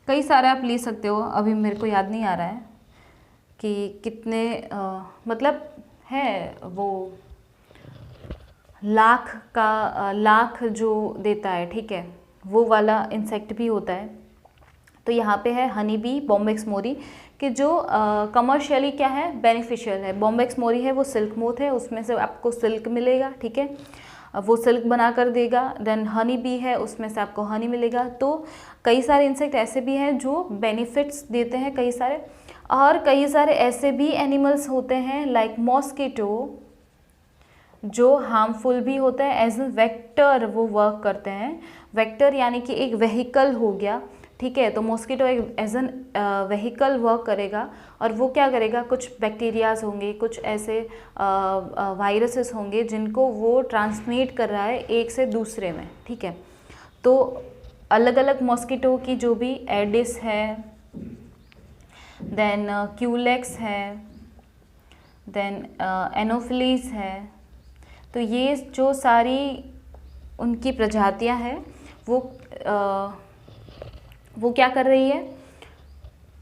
Speaker 1: कई सारे आप ले सकते हो, अभी मेरे को याद नहीं आ रहा है कि कितने मतलब है, वो लाख जो देता है, ठीक है, वो वाला इंसेक्ट भी होता है। तो यहाँ पे है हनी बी, बॉम्बेक्स मोरी, कि जो कमर्शियली क्या है, बेनिफिशियल है। बॉम्बेक्स मोरी है वो सिल्क मोथ है, उसमें से आपको सिल्क मिलेगा, ठीक है, वो सिल्क बना कर देगा। देन हनी बी है, उसमें से आपको हनी मिलेगा। तो कई सारे इंसेक्ट ऐसे भी हैं जो बेनिफिट्स देते हैं कई सारे, और कई सारे ऐसे भी एनिमल्स होते हैं लाइक मॉस्किटो जो हार्मफुल भी होता है, एज ए वेक्टर वो वर्क करते हैं। वेक्टर यानी कि एक वेहिकल हो गया, ठीक है। तो मॉस्किटो एक एज एन वेहिकल वर्क करेगा, और वो क्या करेगा, कुछ बैक्टीरियाज होंगे, कुछ ऐसे वायरसेस होंगे जिनको वो ट्रांसमिट कर रहा है एक से दूसरे में, ठीक है। तो अलग अलग मॉस्किटो की जो भी एडिस है, देन क्यूलेक्स है, देन एनोफिलीस है, तो ये जो सारी उनकी प्रजातियां हैं वो क्या कर रही है,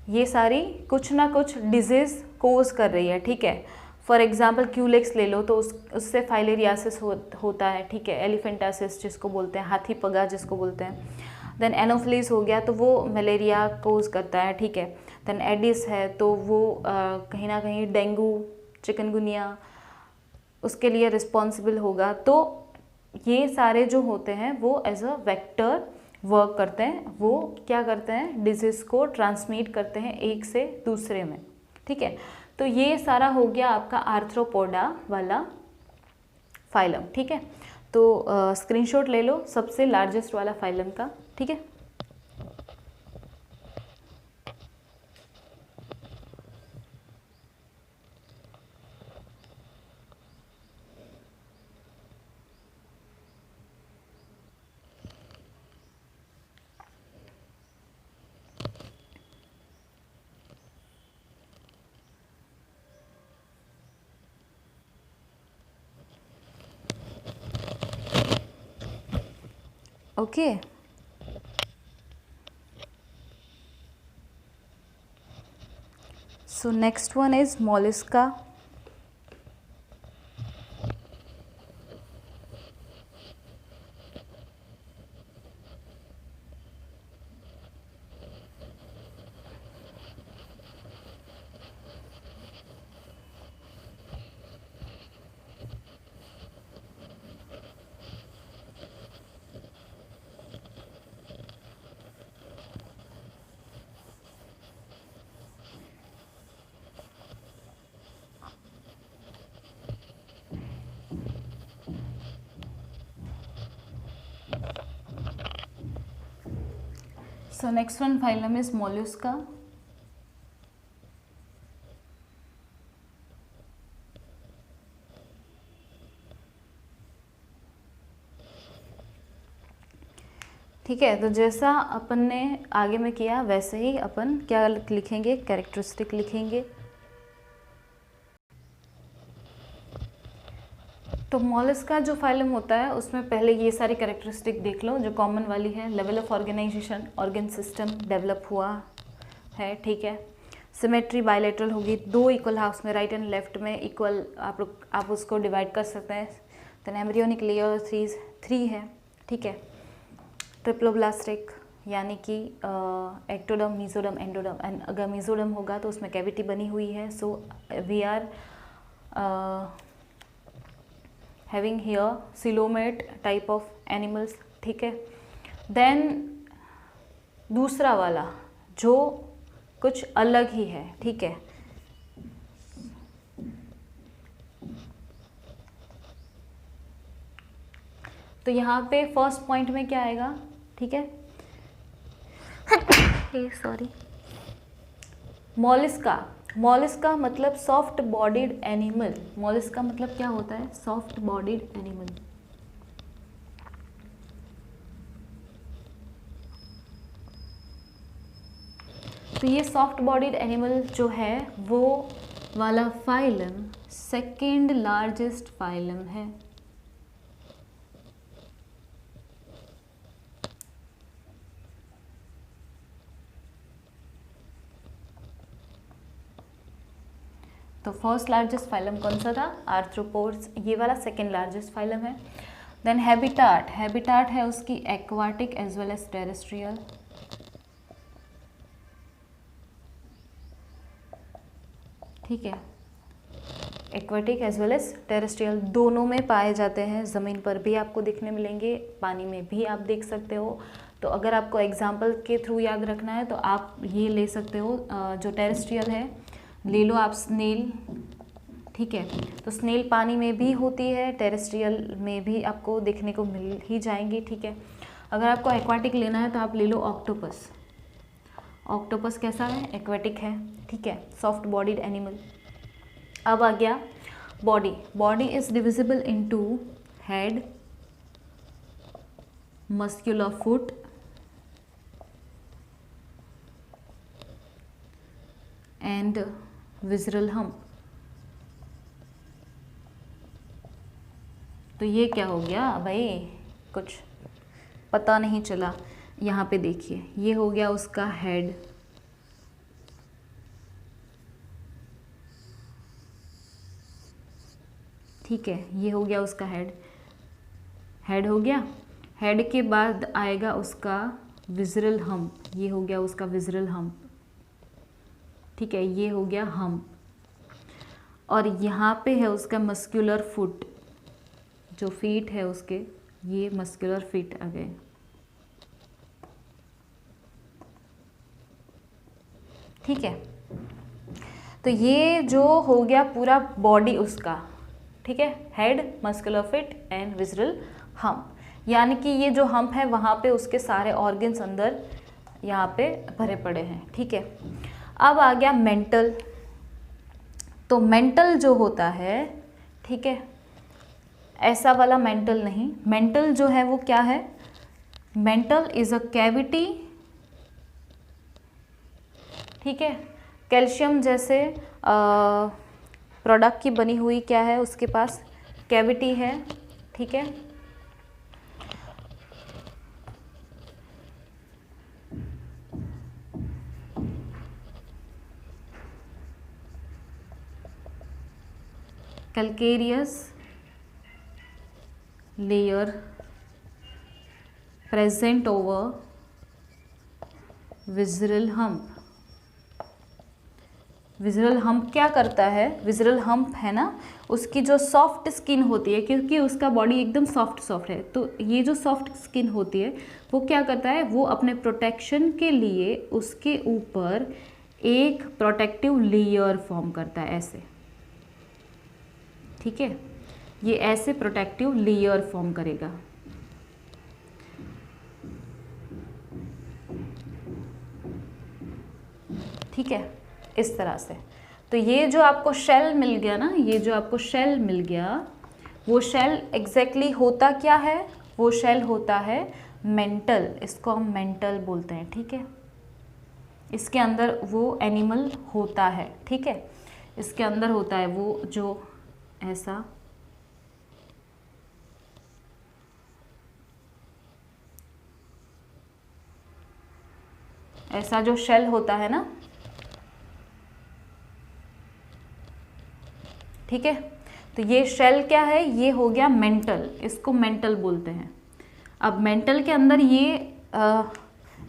Speaker 1: ये सारी कुछ ना कुछ डिजीज़ कोज कर रही है, ठीक है। फॉर एग्जांपल क्यूलेक्स ले लो तो उससे फाइलेरियासिस होता है, ठीक है, एलिफेंटासिस जिसको बोलते हैं, हाथी पगा जिसको बोलते हैं। देन एनोफिलीस हो गया तो वो मलेरिया कोज करता है, ठीक है। देन एडिस है तो वो कहीं ना कहीं डेंगू, चिकनगुनिया उसके लिए रिस्पॉन्सिबल होगा। तो ये सारे जो होते हैं वो एज अ वेक्टर वर्क करते हैं, वो क्या करते हैं, डिजीज़ को ट्रांसमिट करते हैं एक से दूसरे में, ठीक है। तो ये सारा हो गया आपका आर्थ्रोपोडा वाला फाइलम, ठीक है। तो स्क्रीनशॉट ले लो सबसे लार्जेस्ट वाला फाइलम का, ठीक है। Okay. So next one is Mollusca. So next one phylum is Mollusca. ठीक है, तो जैसा अपन ने आगे में किया वैसे ही अपन क्या लिखेंगे, कैरेक्टरिस्टिक लिखेंगे। तो मॉलस्का जो फाइलम होता है उसमें पहले ये सारी कैरेक्टरिस्टिक देख लो जो कॉमन वाली है। Level of organisation, organ system develop हुआ है, ठीक है। सिमेट्री बायलेटरल होगी, 2 इक्वल हाफ्स में, राइट एंड लेफ्ट में इक्वल आप उसको डिवाइड कर सकते हैं। देन एम्ब्रियोनिक लेयर 3 है, ठीक है। ट्रिप्लोब्लास्टिक यानी कि एक्टोडर्म, मीजोडर्म, एंडोडर्म, एंड अगर मीजोडर्म होगा तो उसमें कैविटी बनी हुई है। So we are having here coelomate type of animals, ठीक है। देन दूसरा वाला जो कुछ अलग ही है, ठीक है। तो यहाँ पे फर्स्ट पॉइंट में क्या आएगा, ठीक है। सॉरी, मॉलिस्का। मॉलिस्का मतलब सॉफ्ट बॉडीड एनिमल। मॉलिस्का मतलब क्या होता है, सॉफ्ट बॉडीड एनिमल। तो ये सॉफ्ट बॉडीड एनिमल जो है वो वाला फाइलम सेकेंड लार्जेस्ट फाइलम है। तो फर्स्ट लार्जेस्ट फाइलम कौन सा था, आर्थ्रोपोड्स, ये वाला सेकेंड लार्जेस्ट फाइलम है। देन हैबिटाट, हैबिटाट है उसकी aquatic as well as terrestrial, ठीक है। Aquatic as well as terrestrial दोनों में पाए जाते हैं, ज़मीन पर भी आपको दिखने मिलेंगे, पानी में भी आप देख सकते हो। तो अगर आपको एग्जाम्पल के थ्रू याद रखना है तो आप ये ले सकते हो, जो टेरेस्ट्रियल है ले लो आप, स्नेल, ठीक है। तो स्नेल पानी में भी होती है, टेरेस्ट्रियल में भी आपको देखने को मिल ही जाएंगी, ठीक है। अगर आपको एक्वाटिक लेना है तो आप ले लो ऑक्टोपस। ऑक्टोपस कैसा है, एक्वाटिक है, ठीक है, सॉफ्ट बॉडीड एनिमल। अब आ गया body. Body is divisible into head, muscular foot, and visceral hump. तो ये क्या हो गया भाई, कुछ पता नहीं चला। यहाँ पे देखिए ये हो गया उसका हेड, ठीक है, ये हो गया उसका हेड, हेड हो गया। हेड के बाद आएगा उसका विजरल हम्प, ये हो गया उसका विजरल हम्प, ठीक है, ये हो गया हम्प। और यहाँ पे है उसका मस्कुलर फुट, जो फीट है उसके, ये मस्कुलर फीट आ गए, ठीक है। तो ये जो हो गया पूरा बॉडी उसका, ठीक है, head, muscular fit and visceral hump. यानी कि ये जो हम्प है वहाँ पे उसके सारे ऑर्गन्स अंदर यहाँ पे भरे पड़े हैं, ठीक है। अब आ गया मेंटल। तो मेंटल जो होता है, ठीक है, ऐसा वाला मेंटल नहीं, मेंटल जो है वो क्या है, मेंटल इज अ कैविटी, ठीक है। कैल्शियम जैसे प्रोडक्ट की बनी हुई क्या है उसके पास कैविटी है, ठीक है। calcareous layer present over visceral hump। Visceral hump क्या करता है? विजरल हम्प है ना, उसकी जो सॉफ्ट स्किन होती है, क्योंकि उसका बॉडी एकदम सॉफ्ट है, तो ये जो सॉफ्ट स्किन होती है वो क्या करता है, वो अपने प्रोटेक्शन के लिए उसके ऊपर एक प्रोटेक्टिव लेयर फॉर्म करता है ऐसे, ठीक है, ये ऐसे प्रोटेक्टिव लेयर फॉर्म करेगा। ठीक है, इस तरह से। तो ये जो आपको शेल मिल गया ना, ये जो आपको शेल मिल गया, वो शेल एग्जैक्टली होता क्या है? वो शेल होता है मेंटल, इसको हम मेंटल बोलते हैं, ठीक है। इसके अंदर वो एनिमल होता है, ठीक है, इसके अंदर होता है वो जो ऐसा जो शेल होता है ना, ठीक है। तो ये शेल क्या है? ये हो गया मेंटल, इसको मेंटल बोलते हैं। अब मेंटल के अंदर ये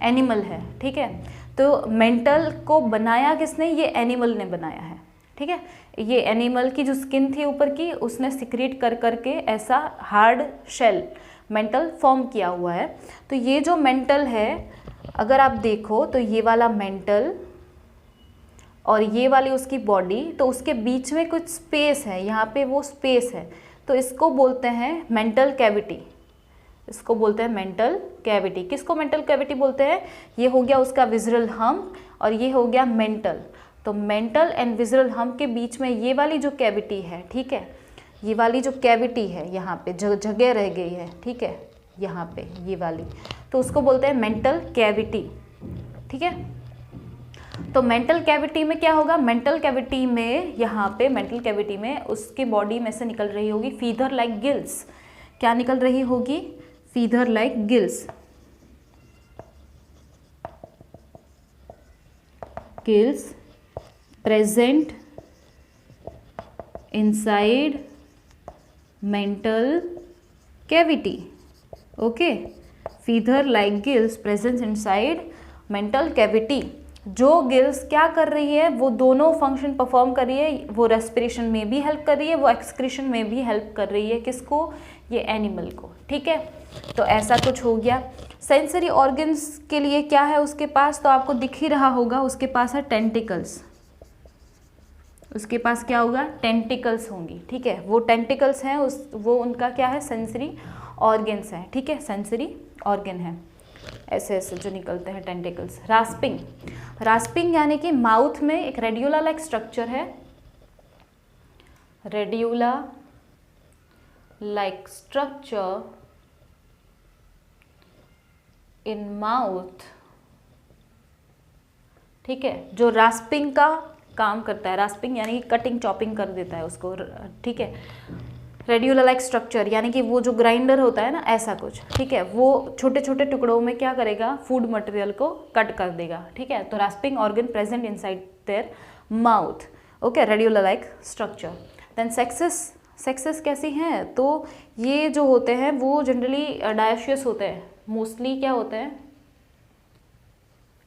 Speaker 1: एनिमल है, ठीक है। तो मेंटल को बनाया किसने? ये एनिमल ने बनाया है, ठीक है। ये एनिमल की जो स्किन थी ऊपर की, उसने सिक्रीट कर करके ऐसा हार्ड शेल मेंटल फॉर्म किया हुआ है। तो ये जो मेंटल है, अगर आप देखो तो ये वाला मेंटल और ये वाली उसकी बॉडी, तो उसके बीच में कुछ स्पेस है, यहाँ पे वो स्पेस है, तो इसको बोलते हैं मेंटल कैविटी, इसको बोलते हैं मेंटल कैविटी। किसको मेंटल कैविटी बोलते हैं? ये हो गया उसका विजरल हम्प और ये हो गया मेंटल। तो मेंटल एंड विजरल हम्प के बीच में ये वाली जो कैविटी है, ठीक है, ये वाली जो कैविटी है, यहाँ पे जगह रह गई है, ठीक है, यहाँ पे ये वाली, तो उसको बोलते हैं मेंटल कैविटी, ठीक है। तो मेंटल कैविटी में क्या होगा? मेंटल कैविटी में, यहाँ पे मेंटल कैविटी में उसके बॉडी में से निकल रही होगी फीदर लाइक गिल्स। क्या निकल रही होगी? Feather like gills, gills present inside mantle cavity. Okay, feather like gills present inside mantle cavity. जो गिल्स क्या कर रही है? वो दोनों फंक्शन परफॉर्म कर रही है, वो रेस्पिरेशन में भी हेल्प कर रही है, वो एक्सक्रीशन में भी हेल्प कर रही है। किसको? ये एनिमल को, ठीक है। तो ऐसा कुछ हो गया। सेंसरी ऑर्गन्स के लिए क्या है उसके पास? तो आपको दिख ही रहा होगा, उसके पास है टेंटिकल्स। उसके पास क्या होगा? टेंटिकल्स होंगी, ठीक है। वो टेंटिकल्स हैं, वो उनका क्या है? सेंसरी ऑर्गन्स हैं, ठीक है, सेंसरी ऑर्गन है, ऐसे ऐसे जो निकलते हैं टेंटिकल्स। रास्पिंग, रास्पिंग यानी कि माउथ में एक रेडियोला लाइक स्ट्रक्चर है, रेडियोला लाइक स्ट्रक्चर इन माउथ, ठीक है, जो रास्पिंग का काम करता है। रास्पिंग यानी कि कटिंग चॉपिंग कर देता है उसको, ठीक है। रेडियोला लाइक स्ट्रक्चर यानी कि वो जो ग्राइंडर होता है ना, ऐसा कुछ, ठीक है, वो छोटे छोटे टुकड़ों में क्या करेगा? फूड मटेरियल को कट कर देगा, ठीक है। तो rasping organ present inside their mouth, okay, radula like structure. Then sexes, sexes कैसी हैं? तो ये जो होते हैं वो जनरली डायोशियस होते हैं, मोस्टली क्या होते हैं?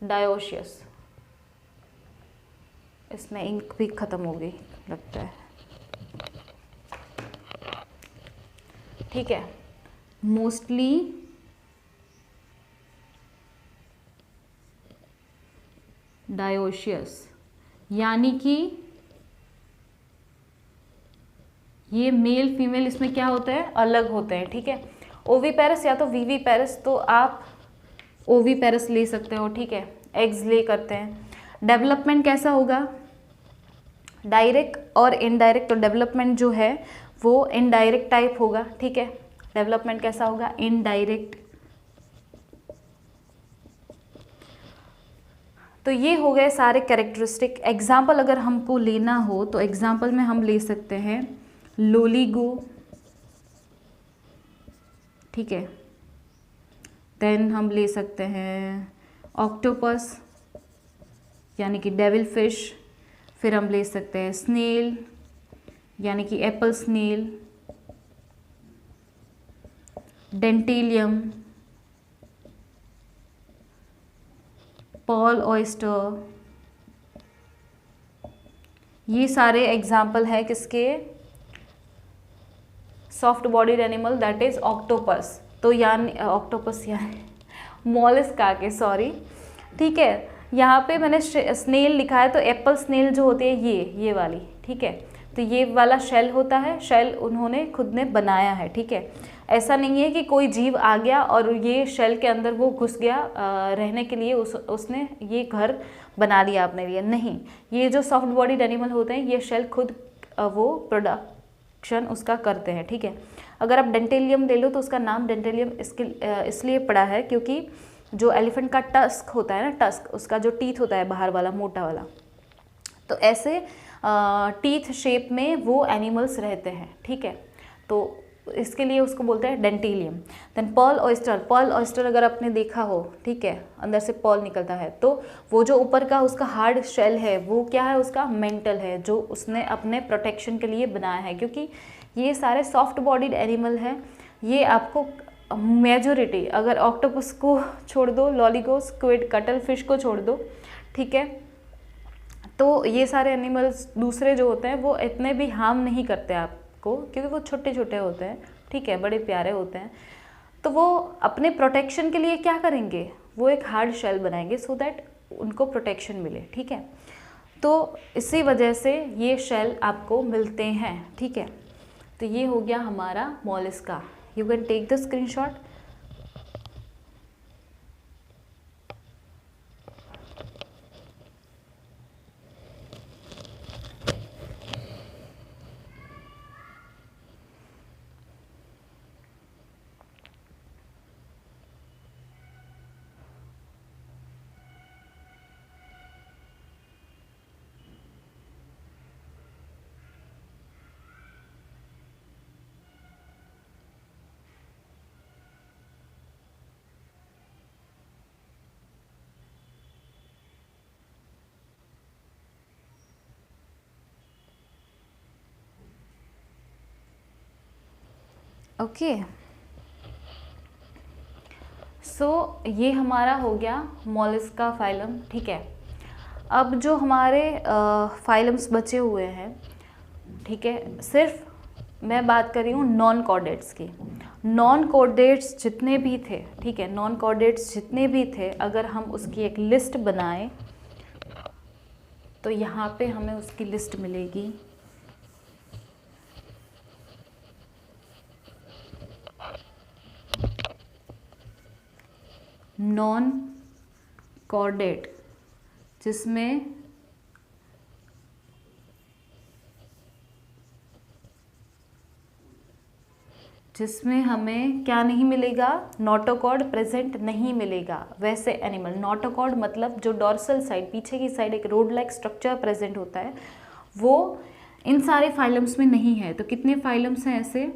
Speaker 1: डायोशियस। इसमें इंक भी खत्म हो गई लगता है, ठीक है, मोस्टली डायोशियस, यानी कि ये मेल फीमेल इसमें क्या होते हैं? अलग होते हैं, ठीक है। ओवीपेरस या तो वीवीपेरस, तो आप ओवीपेरस ले सकते हो, ठीक है, एग्स ले करते हैं। डेवलपमेंट कैसा होगा? डायरेक्ट और इनडायरेक्ट। तो डेवलपमेंट जो है वो इनडायरेक्ट टाइप होगा, ठीक है। डेवलपमेंट कैसा होगा? इनडायरेक्ट। तो ये हो गए सारे कैरेक्टरिस्टिक। एग्जाम्पल अगर हमको लेना हो तो एग्जाम्पल में हम ले सकते हैं लोलीगो, ठीक है। देन हम ले सकते हैं ऑक्टोपस यानी कि डेविल फिश, फिर हम ले सकते हैं स्नेल, यानी कि apple snail, Dentalium, pearl oyster, ये सारे एग्जाम्पल है किसके, soft bodied animal that is octopus. तो यानी ऑक्टोपस यानी मॉलस्का के, सॉरी, ठीक है। यहाँ पे मैंने स्नेल लिखा है, तो एप्पल स्नेल जो होती है ये वाली, ठीक है। तो ये वाला शेल होता है, शेल उन्होंने खुद ने बनाया है, ठीक है। ऐसा नहीं है कि कोई जीव आ गया और ये शेल के अंदर वो घुस गया रहने के लिए, उसने ये घर बना लिया अपने लिए, नहीं। ये जो सॉफ्ट बॉडीड एनिमल होते हैं ये शेल खुद वो प्रोडक्शन उसका करते हैं, ठीक है। अगर आप डेंटेलियम ले लो तो उसका नाम डेंटेलियम इसलिए पड़ा है क्योंकि जो एलिफेंट का टस्क होता है ना, टस्क, उसका जो टीथ होता है बाहर वाला मोटा वाला, तो ऐसे टीथ शेप में वो एनिमल्स रहते हैं, ठीक है। तो इसके लिए उसको बोलते हैं Dentalium. Then pearl oyster, pearl oyster अगर आपने देखा हो, ठीक है, अंदर से पर्ल निकलता है, तो वो जो ऊपर का उसका हार्ड शेल है वो क्या है, उसका मेंटल है, जो उसने अपने प्रोटेक्शन के लिए बनाया है। क्योंकि ये सारे सॉफ्ट बॉडीड एनिमल हैं, ये आपको मेजोरिटी, अगर ऑक्टोपस को छोड़ दो, लॉलीगोस, स्क्विड, कटल फिश को छोड़ दो, ठीक है, तो ये सारे एनिमल्स दूसरे जो होते हैं वो इतने भी हार्म नहीं करते आपको, क्योंकि वो छोटे छोटे होते हैं, ठीक है, बड़े प्यारे होते हैं। तो वो अपने प्रोटेक्शन के लिए क्या करेंगे, वो एक हार्ड शेल बनाएंगे सो दैट उनको प्रोटेक्शन मिले, ठीक है। तो इसी वजह से ये शेल आपको मिलते हैं, ठीक है। तो ये हो गया हमारा Mollusca. You can take the screenshot. Okay, so ये हमारा हो गया मॉलस्का फाइलम, ठीक है। अब जो हमारे फाइलम्स बचे हुए हैं, ठीक है, सिर्फ मैं बात कर रही हूँ नॉन कॉर्डेट्स की। नॉन कॉर्डेट्स जितने भी थे, ठीक है, नॉन कॉर्डेट्स जितने भी थे, अगर हम उसकी एक लिस्ट बनाएं तो यहाँ पे हमें उसकी लिस्ट मिलेगी। नॉन कॉर्डेट, जिसमें हमें क्या नहीं मिलेगा, नोटोकॉर्ड प्रेजेंट नहीं मिलेगा। वैसे एनिमल, नोटोकॉर्ड मतलब जो डॉर्सल साइड, पीछे की साइड एक रोड लाइक स्ट्रक्चर प्रेजेंट होता है, वो इन सारे फाइलम्स में नहीं है। तो कितने फाइलम्स हैं ऐसे?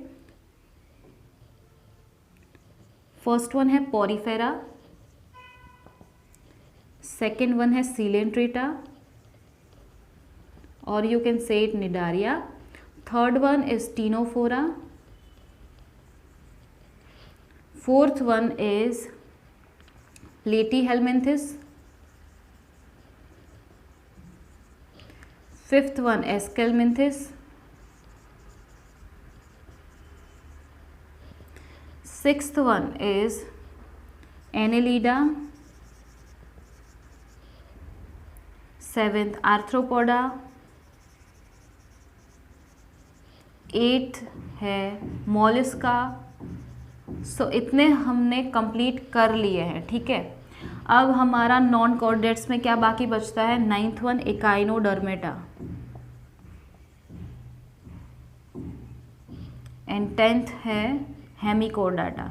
Speaker 1: फर्स्ट वन है पॉरीफेरा, सेकेंड वन है सीलेंट्रेटा, और you can say it Cnidaria. Third one is Ctenophora, fourth one is Platyhelminthes, fifth one Aschelminthes, sixth one is Annelida, seventh Arthropoda, eighth है Mollusca। सो इतने हमने complete कर लिए हैं, ठीक है। अब हमारा नॉन कॉर्डेट्स में क्या बाकी बचता है? Ninth one echinodermata and 10th है हेमिकोडाटा।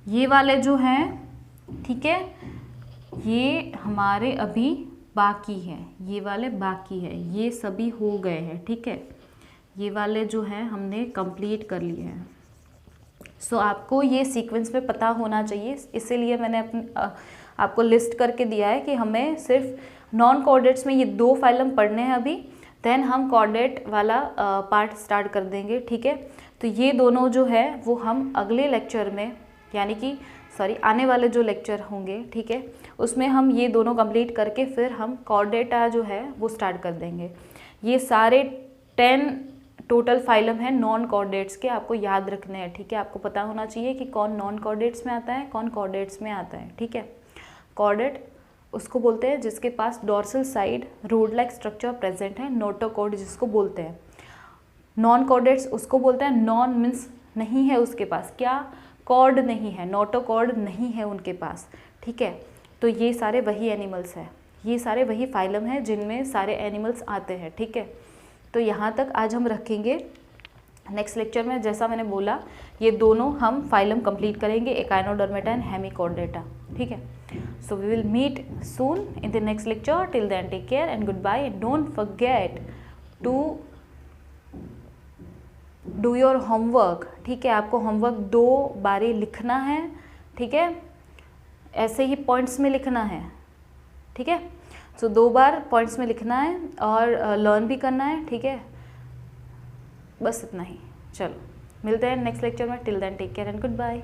Speaker 1: ये वाले जो हैं, ठीक है, ये हमारे अभी बाकी हैं, ये वाले बाकी है, ये सभी हो गए हैं, ठीक है। ये वाले जो हैं हमने कंप्लीट कर लिए हैं। सो आपको ये सीक्वेंस में पता होना चाहिए, इसीलिए मैंने आपको लिस्ट करके दिया है कि हमें सिर्फ नॉन कोऑर्डिनेट्स में ये 2 फाइलम पढ़ने हैं अभी, देन हम कोऑर्डिनेट वाला पार्ट स्टार्ट कर देंगे, ठीक है। तो ये दोनों जो है वो हम अगले लेक्चर में, यानी कि आने वाले जो लेक्चर होंगे, ठीक है, उसमें हम ये दोनों कंप्लीट करके फिर हम कोऑर्डिनेटा जो है वो स्टार्ट कर देंगे। ये सारे 10 टोटल फाइलम है नॉन कोऑर्डिनेट्स के, आपको याद रखने हैं, ठीक है। आपको पता होना चाहिए कि कौन नॉन कोऑर्डिनेट्स में आता है, कौन कोऑर्डिनेट्स में आता है, ठीक है। कोऑर्डिनेट उसको बोलते हैं जिसके पास dorsal side rod like structure present है, नोटोकॉर्ड जिसको बोलते हैं। नॉन कोऑर्डिनेट्स उसको बोलते हैं, नॉन मीन्स नहीं है उसके पास, क्या, कॉर्ड नहीं है, नोटोकॉर्ड नहीं है उनके पास, ठीक है। तो ये सारे वही एनिमल्स हैं, ये सारे वही फाइलम हैं जिनमें सारे एनिमल्स आते हैं, ठीक है। तो यहाँ तक आज हम रखेंगे। नेक्स्ट लेक्चर में जैसा मैंने बोला ये दोनों हम फाइलम कंप्लीट करेंगे, एकाइनोडर्मेटा एंड हेमिकोर्डेटा, ठीक है। So we will meet soon in the next lecture, till then take care and good bye. Don't forget to do your homework, ठीक है। आपको होमवर्क 2 बारी लिखना है, ठीक है, ऐसे ही पॉइंट्स में लिखना है, ठीक है। सो 2 बार पॉइंट्स में लिखना है और लर्न भी करना है, ठीक है। बस इतना ही, चलो मिलते हैं नेक्स्ट लेक्चर में, till then take care and good bye.